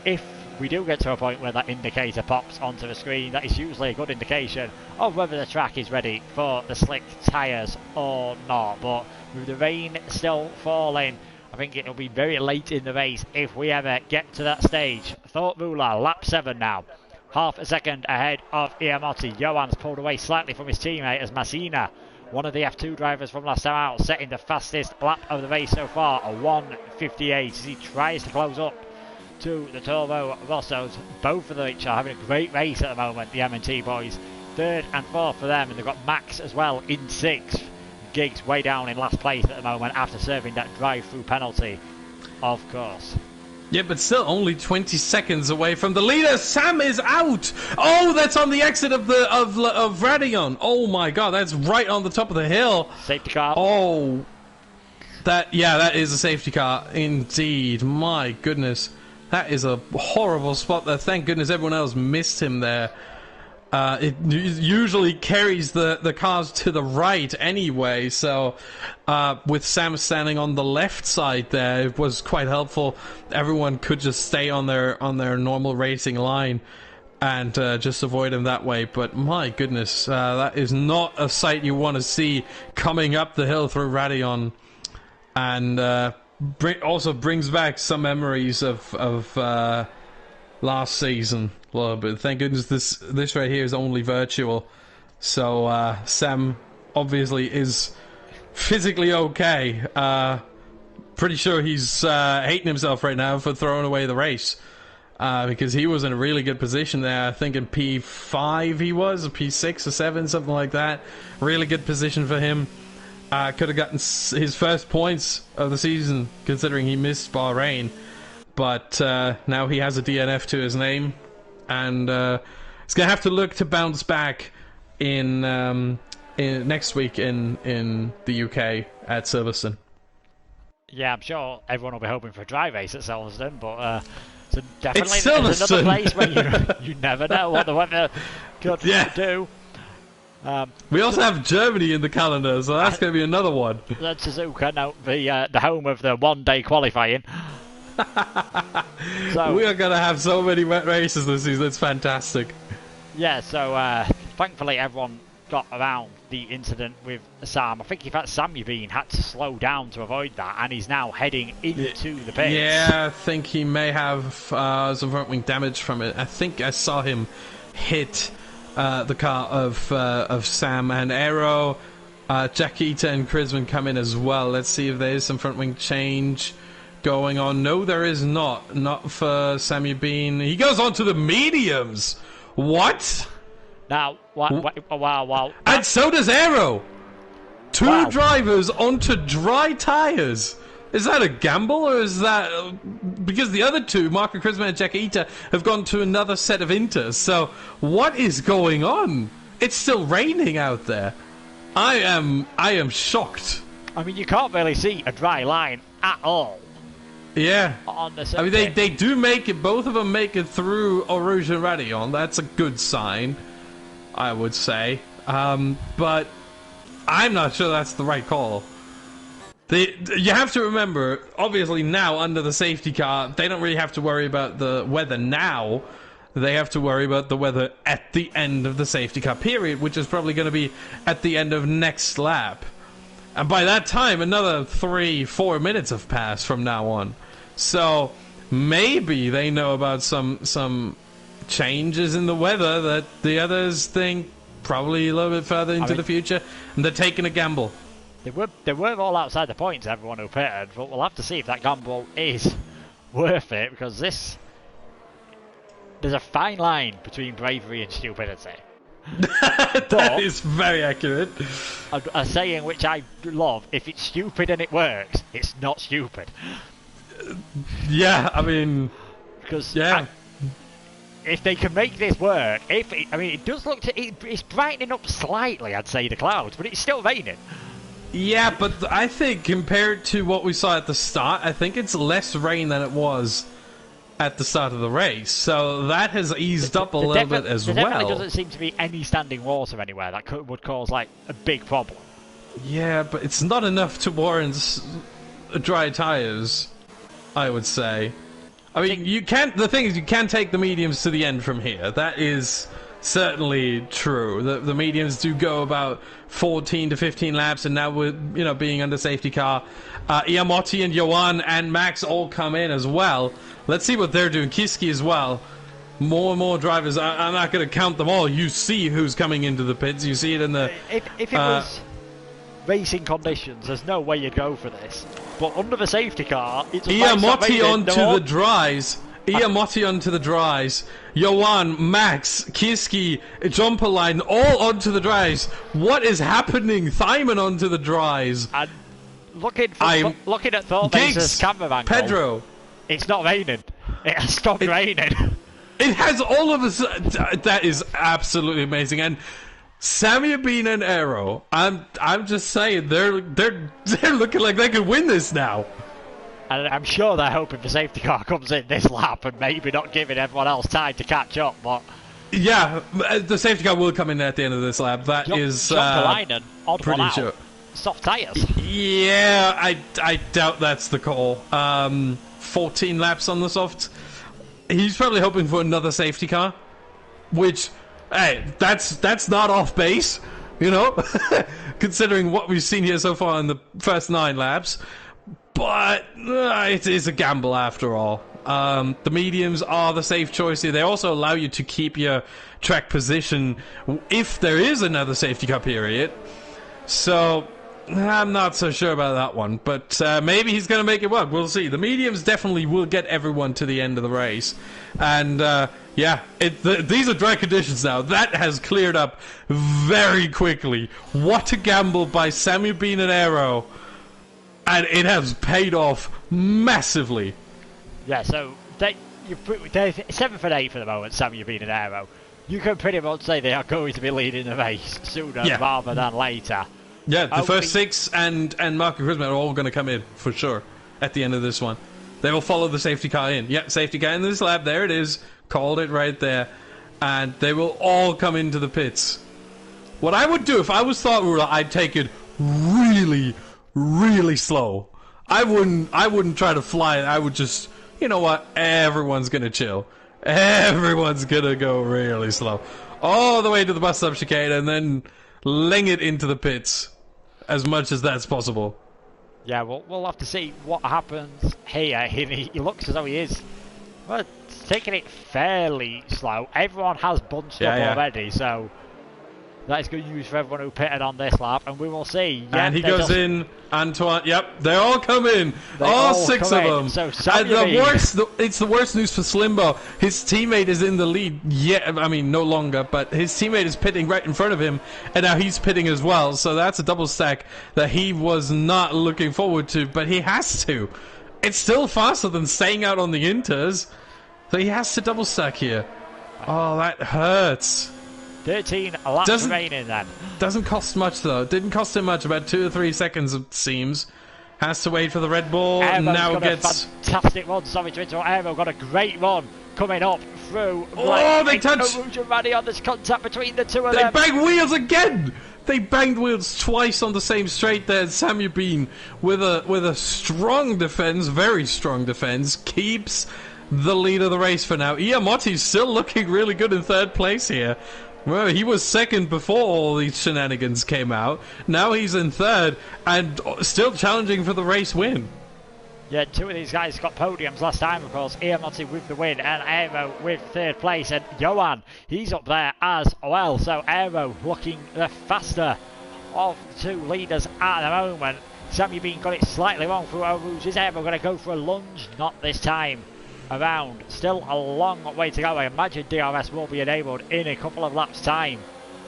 if we do get to a point where that indicator pops onto the screen, that is usually a good indication of whether the track is ready for the slick tyres or not. But with the rain still falling, I think it'll be very late in the race if we ever get to that stage. Thought Muller, lap 7 now. Half a second ahead of Iamotti. Johan's pulled away slightly from his teammate as Massina, one of the F2 drivers from last time out, setting the fastest lap of the race so far, a 1:58, as he tries to close up to the Toro Rossos. Both of which are having a great race at the moment, the M&T boys. 3rd and 4th for them, and they've got Max as well in 6th. Giggs way down in last place at the moment after serving that drive-through penalty, of course. Yeah, but still only 20 seconds away from the leader. Sam is out. Oh, that's on the exit of Radion. Oh my God, that's right on the top of the hill. Safety car. Oh, that is a safety car indeed. My goodness, that is a horrible spot there. Thank goodness everyone else missed him there. It usually carries the cars to the right anyway, so with Sam standing on the left side there, it was quite helpful. Everyone could just stay on their normal racing line and just avoid him that way. But my goodness, that is not a sight you want to see coming up the hill through Radion, and also brings back some memories of last season. But thank goodness this right here is only virtual, so Sam obviously is physically okay. Pretty sure he's hating himself right now for throwing away the race, because he was in a really good position there. I think in P5 he was, or P6 or 7, something like that. Really good position for him. Could have gotten his first points of the season, considering he missed Bahrain. But now he has a DNF to his name, and he's going to have to look to bounce back in next week in the UK at Silverstone. Yeah, I'm sure everyone will be hoping for a dry race at Silverstone, but so definitely there's another place where you never know what the weather could do. We also have Germany in the calendar, so that's going to be another one. That's Suzuka, now the home of the one-day qualifying. So, we are going to have so many wet races this season. It's fantastic. Yeah, so thankfully everyone got around the incident with Sam. I think in fact Sam Ubin had to slow down to avoid that, and he's now heading into the pits. Yeah, I think he may have some front wing damage from it. I think I saw him hit the car of Sam and Aero. Jackita and Krisman come in as well. Let's see if there is some front wing change going on. No, there is not. Not for Sammy Bean. He goes on to the mediums. What? Now, wow. And so does Aero. Two drivers onto dry tyres. Is that a gamble, or is that because the other two, Marco Krisman and Jackita, have gone to another set of inters? So what is going on? It's still raining out there. I am shocked. I mean, you can't really see a dry line at all. Yeah. On the I mean, they do make it. Both of them make it through Eau Rouge and Radion. That's a good sign, I would say. But I'm not sure that's the right call. You have to remember, obviously now under the safety car, they don't really have to worry about the weather now. They have to worry about the weather at the end of the safety car period, which is probably going to be at the end of next lap. And by that time, another 3-4 minutes have passed from now on. So maybe they know about some changes in the weather that the others think probably a little bit further into the future, and they're taking a gamble. They were all outside the points, everyone who pitted, but we'll have to see if that gamble is worth it, because this there's a fine line between bravery and stupidity. That is very accurate. A saying which I love: if it's stupid and it works, it's not stupid. Yeah, I mean, Because yeah. if they can make this work, it does look it's brightening up slightly, I'd say, the clouds, but it's still raining. Yeah, but I think compared to what we saw at the start, I think it's less rain than it was at the start of the race. So that has eased up a little bit as well. There definitely doesn't seem to be any standing water anywhere that would cause like a big problem. Yeah, but it's not enough to warrant dry tires, I would say. I mean, you can't. The thing is, you can take the mediums to the end from here. That is certainly true. The mediums do go about 14 to 15 laps, and now with being under safety car, Iamotti and Johan and Max all come in as well. Let's see what they're doing. Kiski as well. More and more drivers. I'm not going to count them all. You see who's coming into the pits. You see it in the. If it was racing conditions, there's no way you'd go for this. But under the safety car, it's Iamotti onto the dries. Iamotti onto the dries. Johan, Max, Kiski, jumper line, all onto the dries. What is happening? Thyman onto the dries. And looking at Thorbase's camera angle, Pedro. It's not raining. It has stopped raining. It has all of us. That is absolutely amazing. And Sammy Bean and Aero, I'm just saying, they're looking like they could win this now. And I'm sure they're hoping the safety car comes in this lap and maybe not giving everyone else time to catch up. But yeah, the safety car will come in at the end of this lap. That is pretty sure. Soft tyres. Yeah, I doubt that's the call. 14 laps on the soft. He's probably hoping for another safety car, which, hey, that's not off base, considering what we've seen here so far in the first 9 laps. But it is a gamble after all. The mediums are the safe choice here. They also allow you to keep your track position if there is another safety car period. So I'm not so sure about that one, but maybe he's going to make it work. We'll see. The mediums definitely will get everyone to the end of the race. And yeah, these are dry conditions now. That has cleared up very quickly. What a gamble by Samuel Bean and Aero. And it has paid off massively. Yeah, so they're 7th and 8th for the moment, Samuel Bean and Aero. You can pretty much say they are going to be leading the race sooner rather than later. Yeah, the first 6 and Marco Christmas are all going to come in, for sure, at the end of this one. They will follow the safety car in. Yeah, safety car in this lap, there it is. Called it right there. And they will all come into the pits. What I would do if I was Thought Ruler, I'd take it really, really slow. I wouldn't try to fly it. I would just, you know what, everyone's gonna chill. Everyone's gonna go really slow. All the way to the bus stop chicane and then ling it into the pits. As much as that's possible. Yeah, we'll have to see what happens here. He looks as though he is taking it fairly slow. Everyone has bunched up already, so that is good news for everyone who pitted on this lap, and we will see. Yeah, and he goes in, Antoine. Yep, they all come in. All 6 of them. So and it's the worst news for Slimbo. His teammate is in the lead. Yeah, I mean, no longer, but his teammate is pitting right in front of him, and now he's pitting as well. So that's a double stack that he was not looking forward to, but he has to. It's still faster than staying out on the inters, so he has to double stack here. Oh, that hurts. 13 laps remaining then. Doesn't cost much though. Didn't cost him much. About 2 or 3 seconds it seems. Has to wait for the Red Bull. Now gets a fantastic run. Sorry to interrupt. Aero got a great run coming up through. Oh, they touched. On this contact between the two of them. They banged wheels again. They banged wheels twice on the same straight there. Samuel Bean with a strong defense, very strong defense, keeps the lead of the race for now. Iamotti's still looking really good in 3rd place here. Well, he was 2nd before all these shenanigans came out. Now he's in 3rd and still challenging for the race win. Yeah, 2 of these guys got podiums last time, of course. Iamotti with the win and Aero with 3rd place. And Johan, he's up there as well. So Aero looking the faster of the 2 leaders at the moment. Samuel Bean got it slightly wrong through Rouge. Is Aero going to go for a lunge? Not this time. around. Still a long way to go. I imagine DRS will be enabled in a couple of laps' time,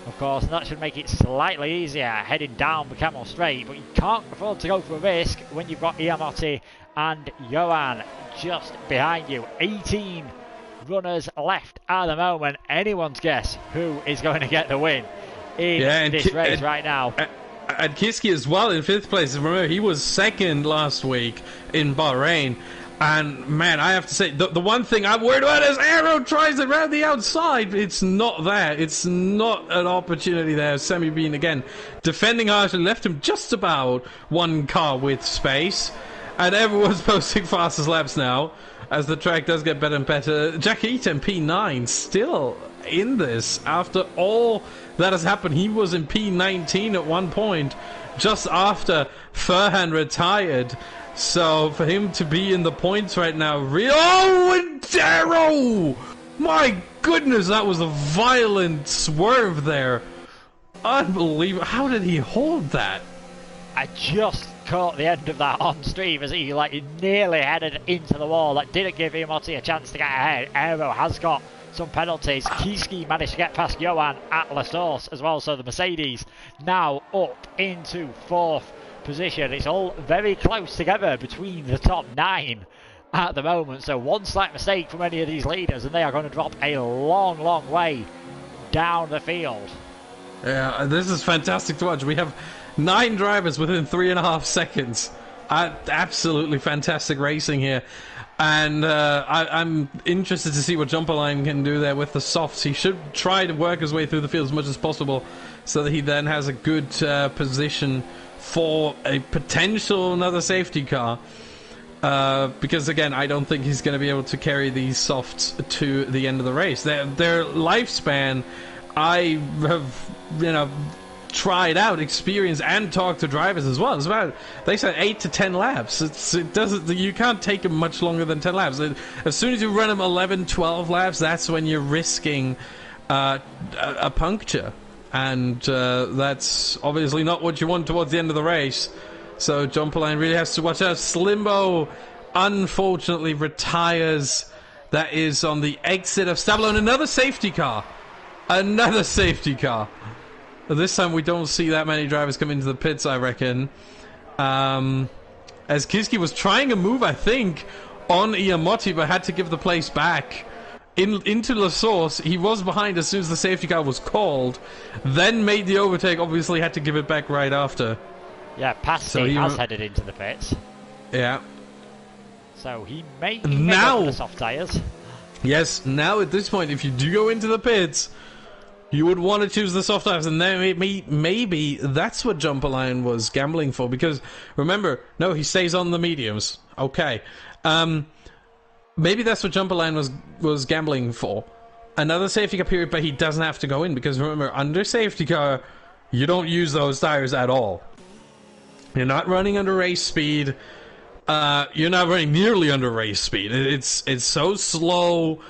of course, and that should make it slightly easier heading down the Camel Straight, but you can't afford to go for a risk when you've got Iamotti and Johan just behind you. 18 runners left at the moment. Anyone's guess who is going to get the win in this race right now. And Kiski as well in 5th place. Remember, he was 2nd last week in Bahrain. And, man, I have to say, the one thing I'm worried about is Aero tries it around the outside. It's not there. It's not an opportunity there. Semi Bean, again, defending harshly, left him just about one car with space. And everyone's posting fastest laps now, as the track does get better and better. Jack Eaton, P9, still in this. After all that has happened, he was in P19 at one point, just after Furhan retired. So for him to be in the points right now, and Darrow! My goodness, that was a violent swerve there. Unbelievable. How did he hold that? I just caught the end of that on stream as he nearly headed into the wall. That didn't give Iamotti a chance to get ahead. Aero has got some penalties. Kiski managed to get past Johan at La Source as well, so the Mercedes now up into 4th position. It's all very close together between the top 9 at the moment, so one slight mistake from any of these leaders and they are going to drop a long way down the field. Yeah, this is fantastic to watch. We have 9 drivers within 3.5 seconds. Absolutely fantastic racing here. And I'm interested to see what Jumperline can do there with the softs. He should try to work his way through the field as much as possible so that he then has a good position for a potential another safety car. Because again, I don't think he's going to be able to carry these softs to the end of the race. Their lifespan, I have, tried out, experienced, and talked to drivers as well. It's about, they said 8 to 10 laps. You can't take them much longer than 10 laps. As soon as you run them 11, 12 laps, that's when you're risking a puncture. And that's obviously not what you want towards the end of the race. So Jumperline really has to watch out. Slimbo unfortunately retires. That is on the exit of Stablo. And another safety car. Another safety car. This time we don't see that many drivers come into the pits, I reckon. As Kiski was trying a move, I think, on Iamotti, but had to give the place back. Into La Source, he was behind as soon as the safety car was called. Then made the overtake, obviously had to give it back right after. Yeah, Pasti has headed into the pits. Yeah. So he may go for the soft tyres. Yes, now at this point, if you do go into the pits, you would want to choose the soft tyres, and then maybe that's what Jumperline was gambling for, because remember, no, he stays on the mediums. Okay. Maybe that's what Jumperline was gambling for. Another safety car period, but he doesn't have to go in, because remember, under safety car, you don't use those tyres at all. You're not running under race speed. You're not running nearly under race speed. It's so slow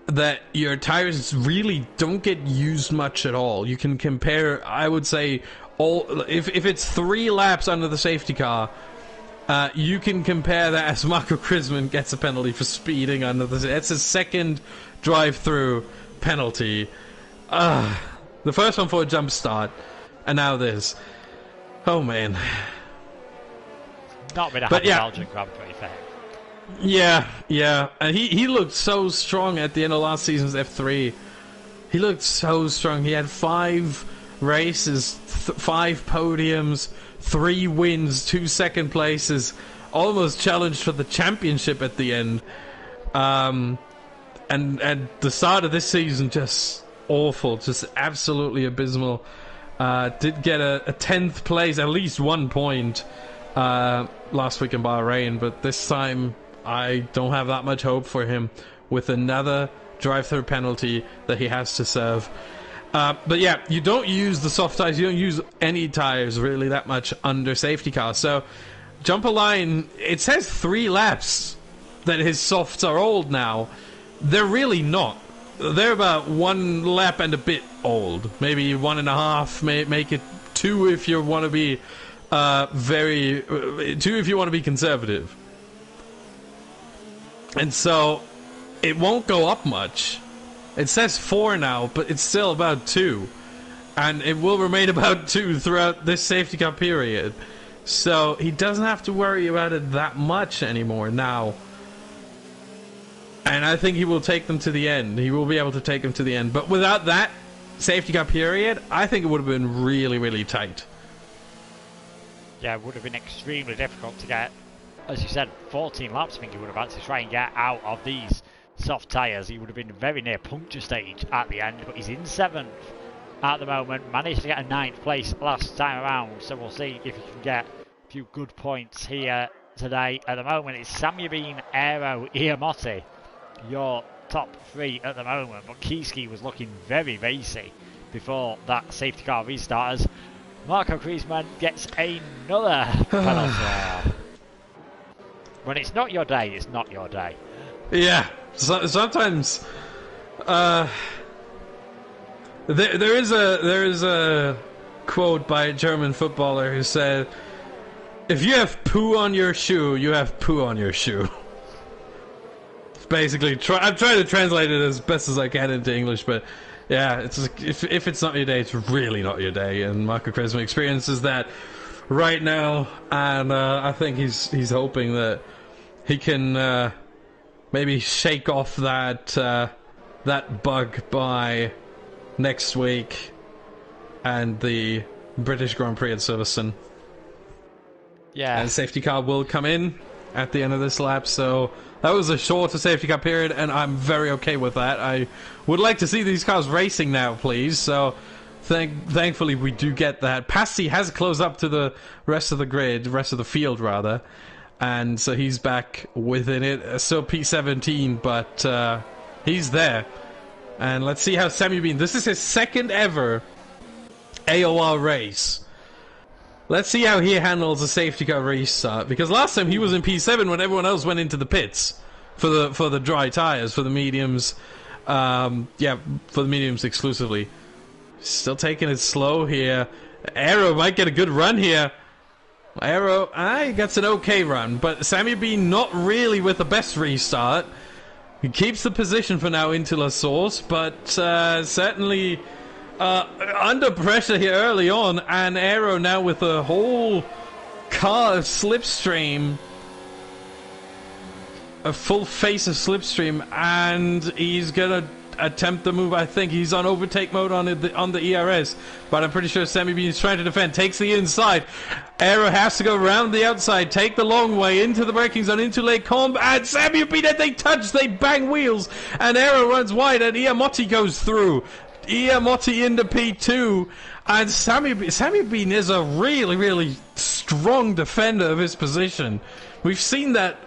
that your tires really don't get used much at all. You can compare, I would say, if it's 3 laps under the safety car, you can compare that as Marco Krisman gets a penalty for speeding under the... It's a second drive-through penalty. The first one for a jump start, and now this. Oh, man. Not been a happy Belgian Grand Prix for him. Yeah. And he looked so strong at the end of last season's F3. He looked so strong. He had 5 races, 5 podiums, 3 wins, 2 second places, almost challenged for the championship at the end. And the start of this season, just awful, just absolutely abysmal. Did get a 10th place, at least 1 point, last week in Bahrain, but this time I don't have that much hope for him with another drive-through penalty that he has to serve. But yeah, you don't use the soft tires, you don't use any tires really that much under safety car. So Jumperline, it says 3 laps that his softs are old now. They're really not. They're about 1 lap and a bit old. Maybe 1.5, make it 2 if you want to be 2 if you want to be conservative. And so it won't go up much. It says 4 now, but it's still about 2. And it will remain about 2 throughout this safety car period. So he doesn't have to worry about it that much anymore now. And I think he will take them to the end. He will be able to take them to the end. But without that safety car period, I think it would have been really, really tight. Yeah, it would have been extremely difficult to get, as you said, 14 laps. I think he would have had to try and get out of these soft tyres. He would have been very near puncture stage at the end, but he's in 7th at the moment. Managed to get a 9th place last time around, so we'll see if he can get a few good points here today. At the moment, it's Samuel Bean, Aero, Iamotti, your top 3 at the moment, but Kieski was looking very racy before that safety car restart as Marco Kriesman gets another penalty. When it's not your day, it's not your day. Yeah, sometimes there is a quote by a German footballer who said, "If you have poo on your shoe, you have poo on your shoe." Basically, I'm trying to translate it as best as I can into English, but yeah, it's if it's not your day, it's really not your day, and Marco Kriesman experiences that right now, and I think he's hoping that he can maybe shake off that bug by next week and the British Grand Prix at Silverstone. Yeah, and safety car will come in at the end of this lap, so that was a shorter safety car period, and I'm very okay with that. I would like to see these cars racing now, please. So, thankfully, we do get that. Pasti has closed up to the rest of the grid, rest of the field, rather. And so he's back within it. Still P17, but he's there. And let's see how Samuel Bean... This is his 2nd ever AOR race. Let's see how he handles a safety car restart, because last time he was in P7 when everyone else went into the pits for the dry tires, for the mediums. Yeah, for the mediums exclusively. Still taking it slow here. Aero might get a good run here. Aero, he gets an okay run, but Samuel Bean not really with the best restart. He keeps the position for now into La Source, but certainly under pressure here early on, and Aero now with a whole car of slipstream, a full face of slipstream, and he's gonna attempt the move. I think he's on overtake mode on the ERS, but I'm pretty sure Samuel Bean is trying to defend. Takes the inside. Aero has to go around the outside, take the long way into the braking zone, into Les Combes, and Samuel Bean, they touch, they bang wheels, and Aero runs wide, and Iamotti goes through. Iamotti into P2, and Samuel Bean is a really, really strong defender of his position. We've seen that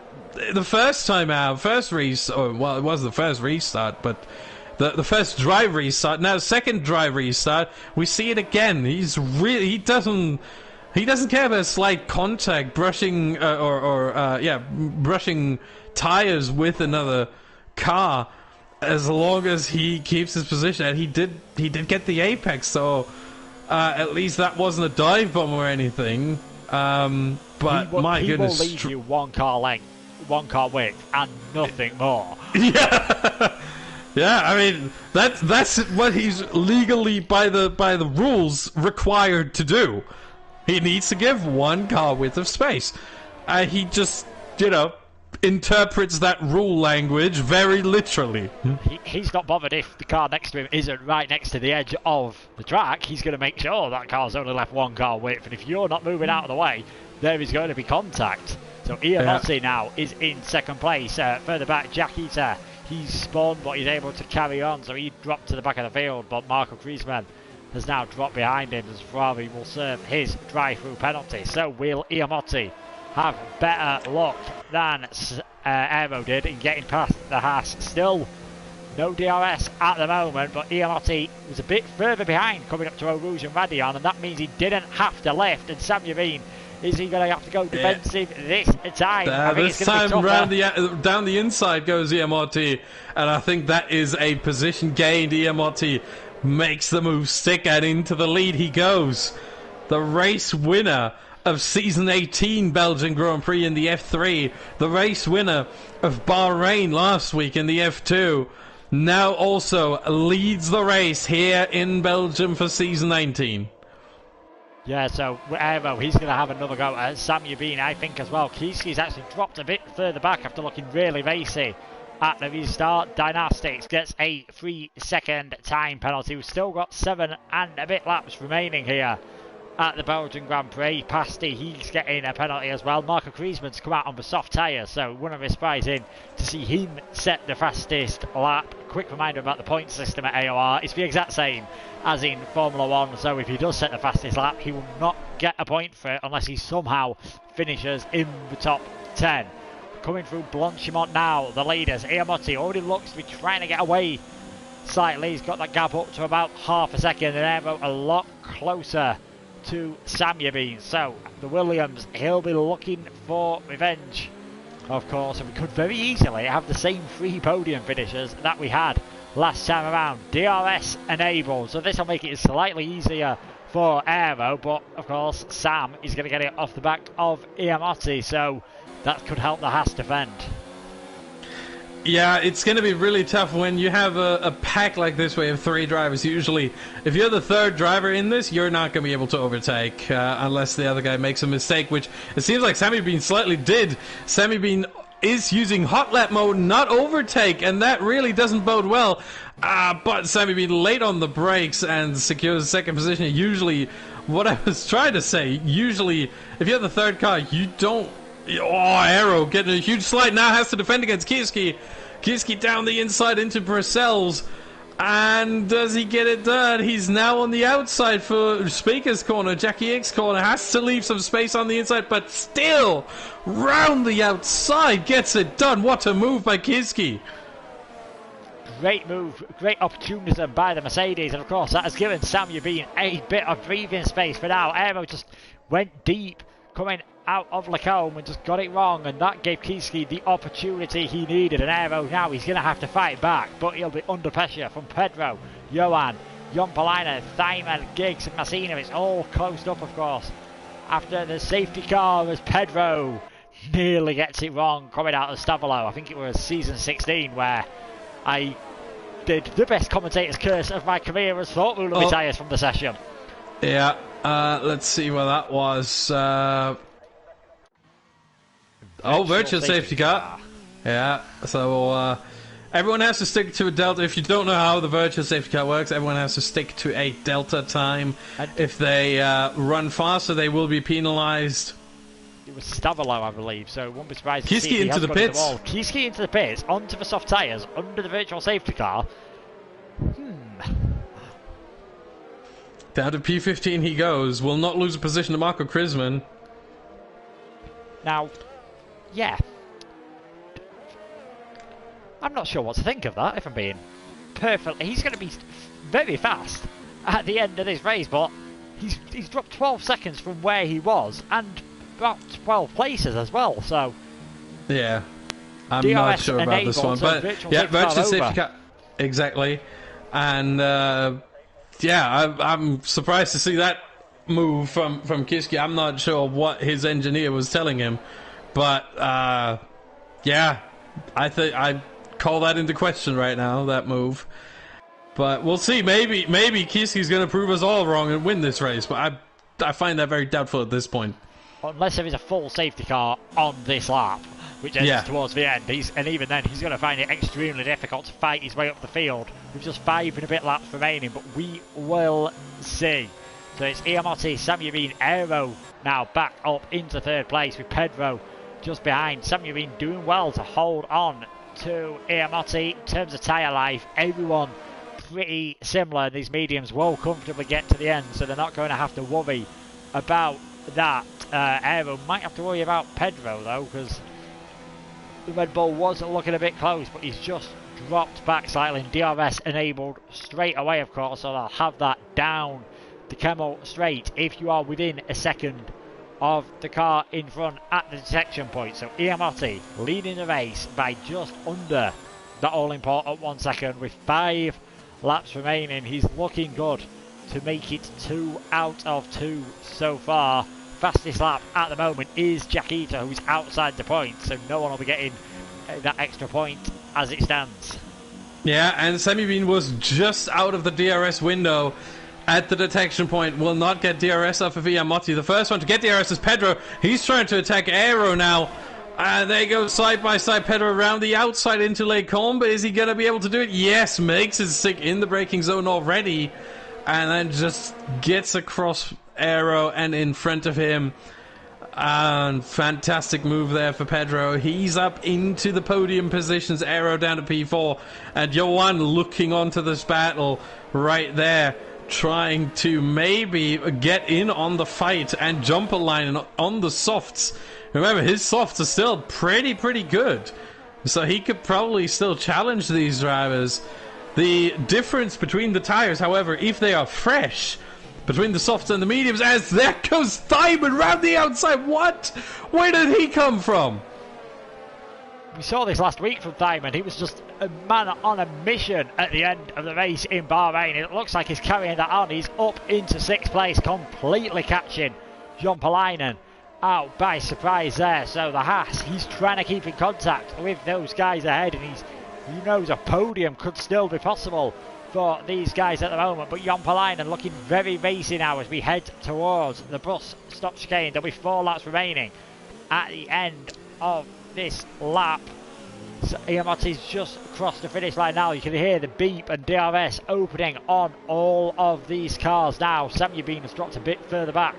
the first time out, well, it was the first restart, but the first dry restart, now second dry restart, we see it again. He doesn't care about slight contact, brushing brushing tires with another car, as long as he keeps his position. And he did get the apex, so at least that wasn't a dive bomb or anything. But my goodness, he will leave you one car length, one car width, and nothing more. Yeah. Yeah, I mean that's what he's legally by the rules required to do. He needs to give one car width of space. He just, interprets that rule language very literally. He's not bothered if the car next to him isn't right next to the edge of the track. He's going to make sure that car's only left one car width, and if you're not moving out of the way, there is going to be contact. So Iamotti now is in 2nd place. Further back, Jack Eater. He's spun, but he's able to carry on, so he dropped to the back of the field, but Marco Kriesman has now dropped behind him as Ferrari will serve his drive-through penalty. So will Iamotti have better luck than Aero did in getting past the Haas? Still no DRS at the moment, but Iamotti was a bit further behind coming up to Eau Rouge and Radion, and that means he didn't have to lift. And Samuel Bean, is he going to have to go defensive this time? This time down the inside goes Iamotti, and I think that is a position gained. Iamotti makes the move stick, and into the lead he goes. The race winner of Season 18 Belgian Grand Prix in the F3, the race winner of Bahrain last week in the F2, now also leads the race here in Belgium for Season 19. Yeah, so Aero, he's going to have another go at Sam Yabin, I think, as well. Kieski's actually dropped a bit further back after looking really racy at the restart. Dynastics gets a 3-second time penalty. We've still got 7 and a bit laps remaining here at the Belgian Grand Prix. Pasty, he's getting a penalty as well. Marco Kriesman's come out on the soft tyre, so one of his surprising to see him set the fastest lap. Quick reminder about the point system at AOR. It's the exact same as in Formula 1, so if he does set the fastest lap, he will not get a point for it unless he somehow finishes in the top 10. Coming through Blanchimont now, the leaders. Iamotti already looks to be trying to get away slightly. He's got that gap up to about half a second, and Aero a lot closer to Sam Yabin. So the Williams, he'll be looking for revenge, of course, and we could very easily have the same 3 podium finishes that we had last time around. DRS enabled, so this will make it slightly easier for Aero, but of course Sam is going to get it off the back of Iamotti, so that could help the Haas defend. Yeah, it's going to be really tough when you have a pack like this where you have 3 drivers. Usually, if you're the 3rd driver in this, you're not going to be able to overtake unless the other guy makes a mistake, which it seems like Sammy Bean slightly did. Sammy Bean is using hot lap mode, not overtake, and that really doesn't bode well. But Sammy Bean late on the brakes and secures 2nd position. Usually, what I was trying to say, usually, if you're the 3rd car, you don't... Oh, Aero getting a huge slide now, has to defend against Kieski. Kieski down the inside into Purcell's. And does he get it done? He's now on the outside for Speaker's corner. Jackie X corner has to leave some space on the inside, but still round the outside gets it done. What a move by Kieski. Great move, great opportunism by the Mercedes, and of course that has given Sam Yabin a bit of breathing space. For now, Aero just went deep coming out of Lacombe and just got it wrong, and that gave Kieski the opportunity he needed. And Aero now, he's going to have to fight back, but he'll be under pressure from Pedro, Johan, Jon Polina, Thyman, Giggs and Massina. It's all closed up, of course, after the safety car as Pedro nearly gets it wrong coming out of Stavolo. I think it was season 16 where I did the best commentator's curse of my career as thought Muller retires from the session. Yeah, let's see where that was. Virtual safety car. Yeah, so everyone has to stick to a delta. If you don't know how the virtual safety car works, everyone has to stick to a delta time. If they run faster, they will be penalised. It was Stavolo, I believe, so won't be surprised. Kieski into the pits. Kieski into the pits, onto the soft tyres, under the virtual safety car. Down to P15 he goes. Will not lose a position to Marco Kriesman. Now, yeah. I'm not sure what to think of that, if I'm being perfectly... He's going to be very fast at the end of this race, but he's dropped 12 seconds from where he was, and about 12 places as well, so... Yeah. I'm DRS not sure about this one, but... Yeah, virtual safety car. Exactly. And, yeah, I'm surprised to see that move from Kieski. I'm not sure what his engineer was telling him, but yeah, I call that into question right now, that move. But we'll see. Maybe Kieski's going to prove us all wrong and win this race, but I find that very doubtful at this point. Unless there is a full safety car on this lap, which ends towards the end, and even then he's going to find it extremely difficult to fight his way up the field with just 5 and a bit laps remaining, but we will see. So it's Iamotti, Sam Yabin, Aero now back up into 3rd place with Pedro just behind. Sam Yabin doing well to hold on to Iamotti. In terms of tyre life, everyone pretty similar. These mediums will comfortably get to the end, so they're not going to have to worry about that. Aero might have to worry about Pedro though, because the Red Bull was looking a bit close, but he's just dropped back slightly. DRS enabled straight away, of course, so they'll have that down the Camel straight if you are within a second of the car in front at the detection point. So Iamotti leading the race by just under the all-important 1 second with 5 laps remaining. He's looking good to make it 2 out of 2 so far. Fastest lap at the moment is Jack Eater, who's outside the point, so no one will be getting that extra point as it stands. Yeah, and Sammy Bean was just out of the DRS window at the detection point. Will not get DRS off of Iamotti. The first one to get DRS is Pedro. He's trying to attack Aero now. And they go side by side. Pedro around the outside into Lake Combe. Is he going to be able to do it? Yes, makes it sick in the braking zone already. And then just gets across Aero and in front of him. And fantastic move there for Pedro. He's up into the podium positions. Aero down to P4. And Johan looking onto this battle right there, trying to maybe get in on the fight and jump a line on the softs. Remember, his softs are still pretty good. So he could probably still challenge these drivers. The difference between the tires, however, if they are fresh, between the softs and the mediums, as there goes Simon round the outside. What? Where did he come from? We saw this last week from Simon. He was just a man on a mission at the end of the race in Bahrain. It looks like he's carrying that on. He's up into 6th place, completely catching John Palainen out by surprise there. So the Haas, he's trying to keep in contact with those guys ahead, and he knows a podium could still be possible for these guys at the moment. But Jon Palainen looking very racy now as we head towards the bus stop chicane. There'll be 4 laps remaining at the end of this lap. So Iamotti's just across the finish line now. You can hear the beep and DRS opening on all of these cars now. Samuel Bean has dropped a bit further back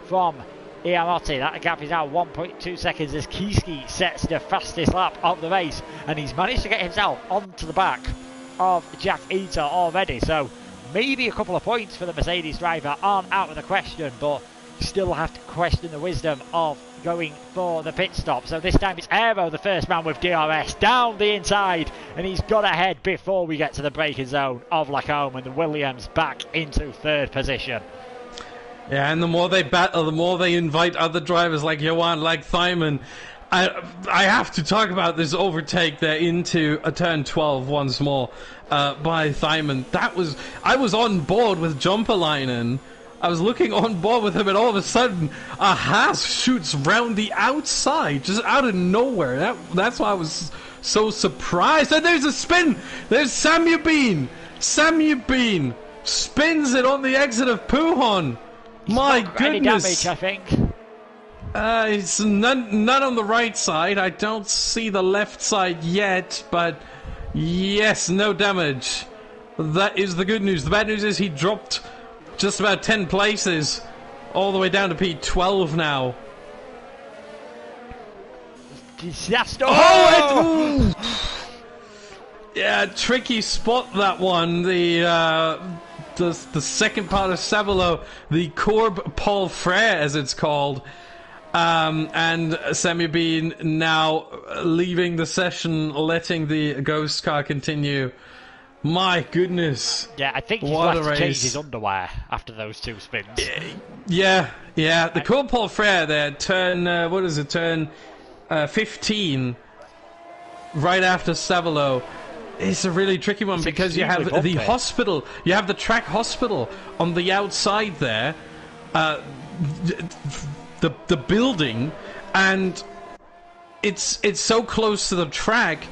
from Iamotti. That gap is now 1.2 seconds as Kiski sets the fastest lap of the race, and he's managed to get himself onto the back of Jack Eater already. So maybe a couple of points for the Mercedes driver aren't out of the question, but you still have to question the wisdom of going for the pit stop. So this time it's Aero, the first man with DRS, down the inside, and he's got ahead before we get to the braking zone of Lacombe, and the Williams back into 3rd position. Yeah, and the more they battle, the more they invite other drivers like Johan, like Simon. I have to talk about this overtake there into a turn 12 once more by Simon. I was on board with Jumpalainen. I was looking on board with him, and all of a sudden a Haas shoots round the outside, just out of nowhere. That's why I was so surprised. And there's a spin. There's Samuel Bean. Samuel Bean spins it on the exit of Pujon. My goodness. Any damage, I think. It's none on the right side. I don't see the left side yet, but yes, no damage. That is the good news. The bad news is he dropped just about 10 places, all the way down to P12 now. Disaster! Yeah, tricky spot that one. The second part of Savilo, the Courbe Paul Frere, as it's called. And Samuel Bean now leaving the session, letting the ghost car continue. My goodness. Yeah, I think he's left to change his underwear after those 2 spins. Yeah. The Courbe Paul Frere there, turn 15, right after Savilo. It's a really tricky one because you have the hospital, you have the track hospital on the outside there. The building, and it's so close to the track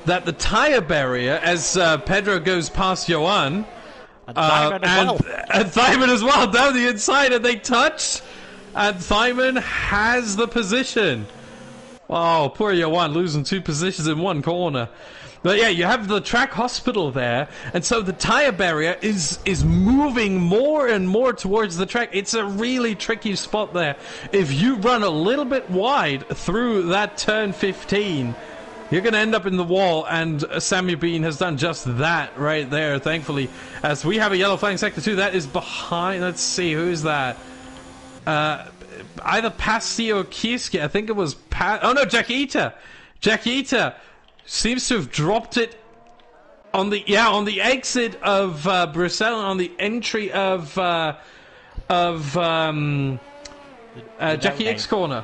that the tire barrier, as Pedro goes past Johan, and Simon as well down the inside, and they touch, and Simon has the position. Oh, poor Johan losing 2 positions in 1 corner. But yeah, you have the track hospital there, and so the tire barrier is moving more and more towards the track. It's a really tricky spot there. If you run a little bit wide through that turn 15, you're going to end up in the wall, and Samuel Bean has done just that right there, thankfully. As we have a yellow flag in sector 2, that is behind, let's see, who's that? Either Pasti or Kiski, I think it was oh no, Jack Eater! Jack Eater seems to have dropped it on the exit of Bruxelles, on the entry of Jackie X corner.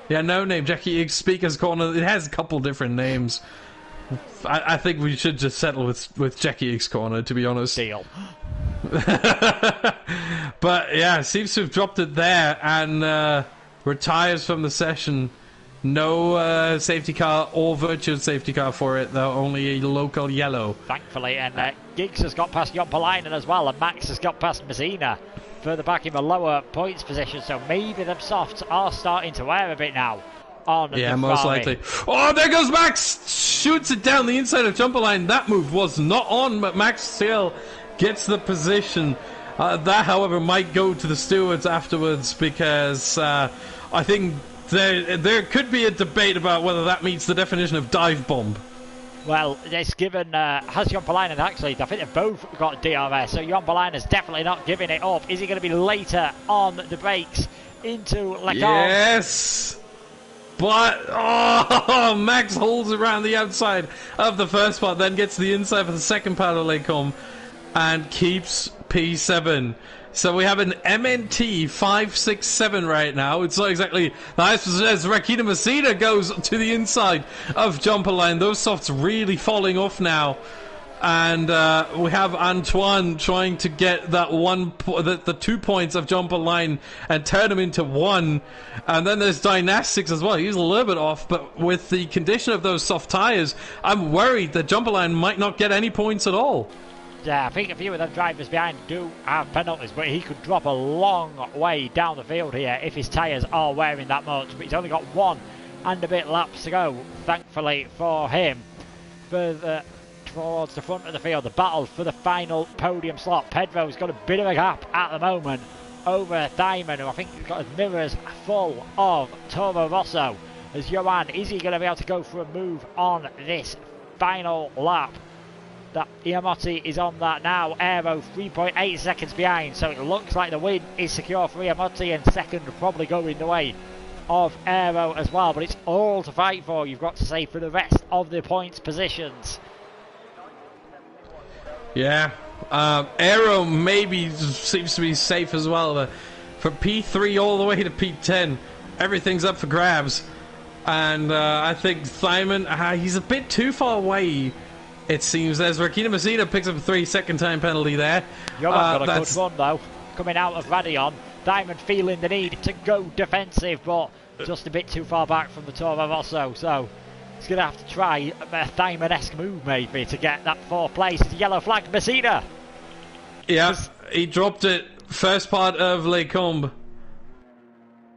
Yeah, no name, Jackie X Speaker's corner. It has a couple different names. I think we should just settle with Jackie X corner, to be honest. Deal. But yeah, seems to have dropped it there, and retires from the session. No safety car or virtual safety car for it, though. Only a local yellow. Thankfully, and Giggs has got past Jompalainen as well, and Max has got past Messina. Further back in the lower points position, so maybe them softs are starting to wear a bit now. Yeah, most likely. Oh, there goes Max! Shoots it down the inside of Jumpline. That move was not on, but Max still gets the position. That, however, might go to the stewards afterwards, because I think there could be a debate about whether that meets the definition of dive bomb. Well, it's given, has Jompalainen actually, I think they've both got DRS, so Jompalainen's definitely not giving it up. Is he going to be later on the brakes into Lecombe? Yes! But, oh, Max holds around the outside of the first part, then gets the inside for the second part of Lecombe, and keeps P7. So we have an MNT 567 right now. It's not exactly nice as Rakita Messina goes to the inside of Jumpline. Those softs really falling off now. And we have Antoine trying to get that the 2 points of Jumpline and turn them into one. And then there's Dynastics as well. He's a little bit off, but with the condition of those soft tyres, I'm worried that Jumpline might not get any points at all. Yeah, I think a few of them drivers behind do have penalties, but he could drop a long way down the field here if his tyres are wearing that much. But he's only got 1 and a bit laps to go, thankfully for him. Further towards the front of the field, the battle for the final podium slot. Pedro's got a bit of a gap at the moment over Diamond, who I think has got his mirrors full of Toro Rosso. As Johan, is he going to be able to go for a move on this final lap? That Iamotti is on that now. Aero 3.8 seconds behind, so it looks like the win is secure for Iamotti, and second probably going the way of Aero as well. But it's all to fight for, you've got to say, for the rest of the points positions. Yeah, Aero maybe seems to be safe as well. But from P3 all the way to P10, everything's up for grabs. And I think Simon, he's a bit too far away. It seems as Rakita Messina picks up a 3-second time penalty there. Johan got a good run though, coming out of Radion. Diamond feeling the need to go defensive, but just a bit too far back from the Toro Rosso. So he's going to have to try a Diamond-esque move maybe to get that 4th place. It's a yellow flag, Messina. Yeah, he dropped it. First part of Lecombe.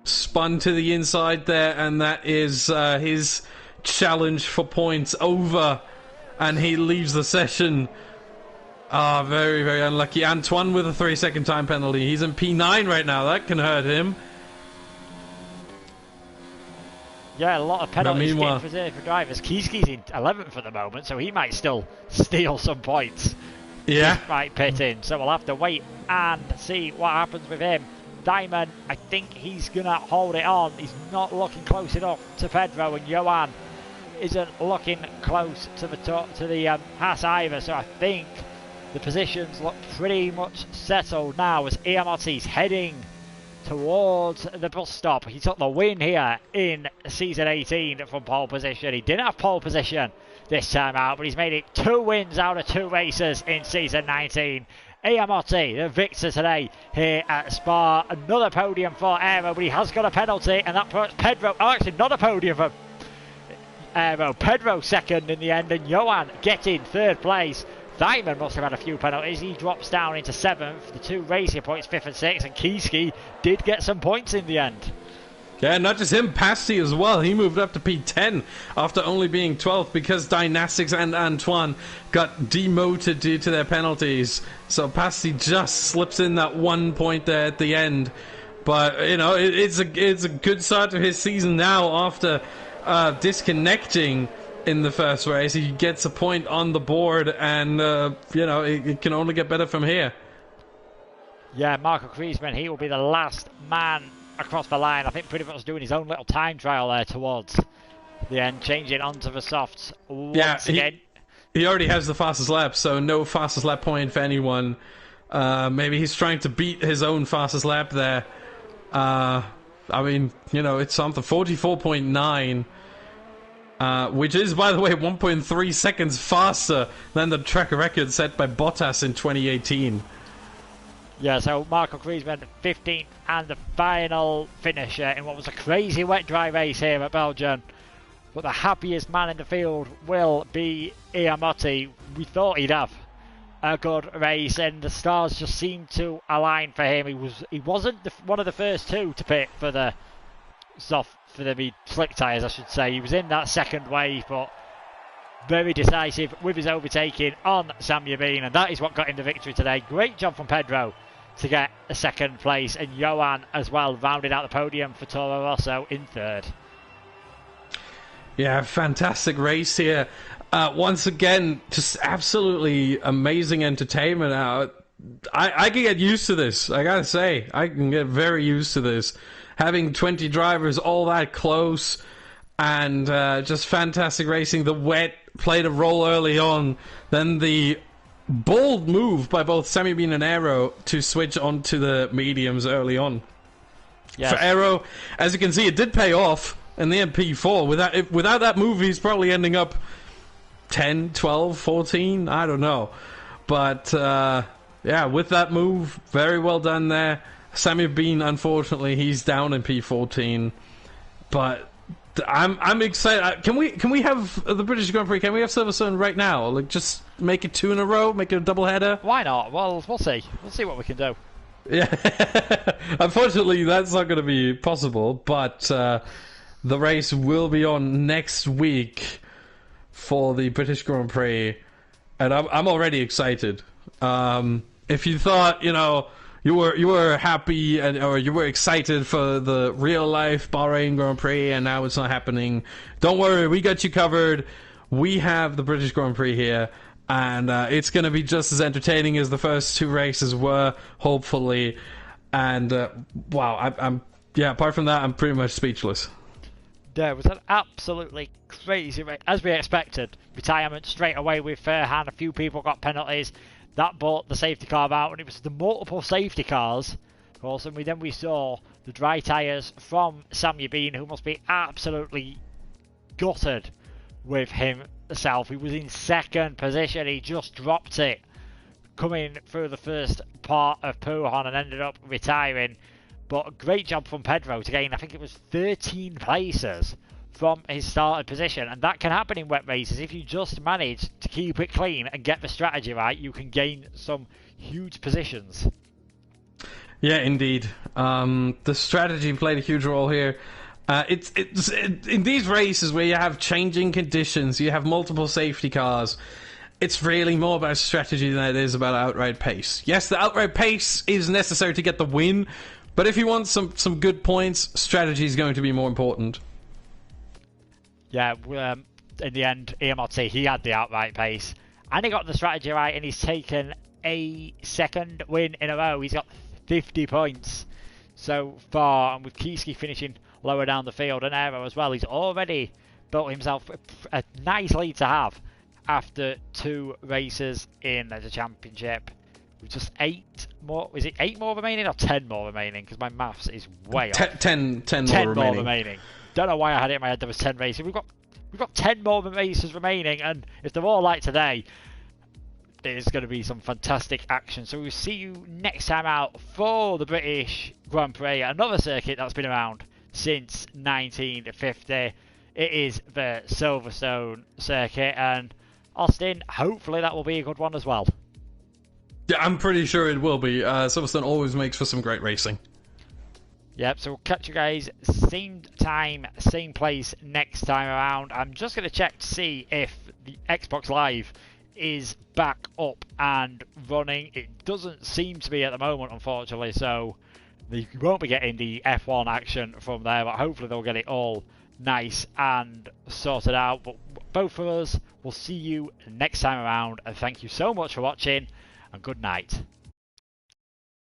Spun to the inside there, and that is his challenge for points over. And he leaves the session. Very, very unlucky. Antoine with a 3-second time penalty. He's in P9 right now. That can hurt him. Yeah, a lot of penalties for drivers. Kiski's in 11th at the moment, so he might still steal some points. Yeah. Right, pit in. So we'll have to wait and see what happens with him. Diamond, I think he's going to hold it on. He's not looking close enough to Pedro, and Johan isn't looking close to the Haas either, so I think the positions look pretty much settled now as Iamotti's heading towards the bus stop. He took the win here in season 18 from pole position. He didn't have pole position this time out, but he's made it 2 wins out of 2 races in season 19. Iamotti, the victor today here at Spa. Another podium for Aero, but he has got a penalty, and that puts Pedro, actually not a podium for Aero. Pedro second in the end, and Johan getting 3rd place. Diamond must have had a few penalties. He drops down into 7th. The 2 racing points, 5th and 6th, and Kiski did get some points in the end. Yeah, not just him, Pasti as well. He moved up to P10 after only being 12th because Dynastics and Antoine got demoted due to their penalties. So Pasti just slips in that 1 point there at the end. But, you know, it's a good start to his season now after disconnecting in the first race. He gets a point on the board, and you know, it can only get better from here. Yeah, Marco Kriesman, he will be the last man across the line. I think pretty much doing his own little time trial there towards the end, changing onto the softs once again. He already has the fastest lap, so no fastest lap point for anyone. Maybe he's trying to beat his own fastest lap there. I mean, you know, it's something, 44.9. Which is, by the way, 1.3 seconds faster than the track record set by Bottas in 2018. Yeah, so Marco Griezmann 15th and the final finisher in what was a crazy wet dry race here at Belgian. But the happiest man in the field will be Iamotti. We thought he'd have a good race, and the stars just seemed to align for him. He wasn't one of the first two to pit for the slick tyres, I should say. He was in that second wave, but very decisive with his overtaking on Samuel Bean, and that is what got him the victory today. Great job from Pedro to get a second place, and Johan as well rounded out the podium for Toro Rosso in third. Yeah, fantastic race here. Once again, just absolutely amazing entertainment. I can get used to this. I gotta say, I can get very used to this. Having 20 drivers all that close, and just fantastic racing. The wet played a role early on. Then the bold move by both Sammy Bean and Aero to switch onto the mediums early on. Yes. For Aero, as you can see, it did pay off in the MP4. Without that move, he's probably ending up 10, 12, 14, I don't know. But, yeah, with that move, very well done there. Sammy Bean, unfortunately, he's down in P14. But I'm excited. Can we have the British Grand Prix? Can we have Silverstone right now? Like, just make it 2 in a row, make it a double header? Why not? Well, we'll see. We'll see what we can do. Yeah. Unfortunately, that's not going to be possible, but the race will be on next week for the British Grand Prix, and I'm already excited. If you thought, you were happy or you were excited for the real life Bahrain Grand Prix and now it's not happening, don't worry, we got you covered. We have the British Grand Prix here, and it's going to be just as entertaining as the first 2 races were, hopefully. And wow, apart from that, I'm pretty much speechless. There was an absolutely crazy race, as we expected. Retirement straight away with Fairhan. A few people got penalties. That brought the safety car out, and it was the multiple safety cars, of course, and then we saw the dry tyres from Samuel Bean, who must be absolutely gutted with himself. He was in second position. He just dropped it coming through the first part of Pujon and ended up retiring. But a great job from Pedro to gain, I think it was 13 places from his starting position. And that can happen in wet races. If you just manage to keep it clean and get the strategy right, you can gain some huge positions. Yeah, indeed. The strategy played a huge role here. It's in these races where you have changing conditions, you have multiple safety cars, it's really more about strategy than it is about outright pace. Yes, the outright pace is necessary to get the win, but if you want some good points, strategy is going to be more important. Yeah, in the end, Iamotti, he had the outright pace, and he got the strategy right, and he's taken a second win in a row. He's got 50 points so far, and with Kieski finishing lower down the field, and Aero as well, he's already built himself a nice lead to have after 2 races in the championship. With just 8 more, is it 8 more remaining or 10 more remaining? Because my maths is way off. 10 more remaining. Don't know why I had it in my head there was 10 races. We've got 10 more races remaining, and if they're all like today, there's going to be some fantastic action. So we'll see you next time out for the British Grand Prix, another circuit that's been around since 1950. It is the Silverstone circuit, and Austin, hopefully that will be a good one as well. Yeah, I'm pretty sure it will be. Silverstone always makes for some great racing. Yep, so we'll catch you guys same time, same place next time around. I'm just going to check to see if the Xbox Live is back up and running. It doesn't seem to be at the moment, unfortunately, so you won't be getting the F1 action from there, but hopefully they'll get it all nice and sorted out. But both of us will see you next time around, and thank you so much for watching, and good night.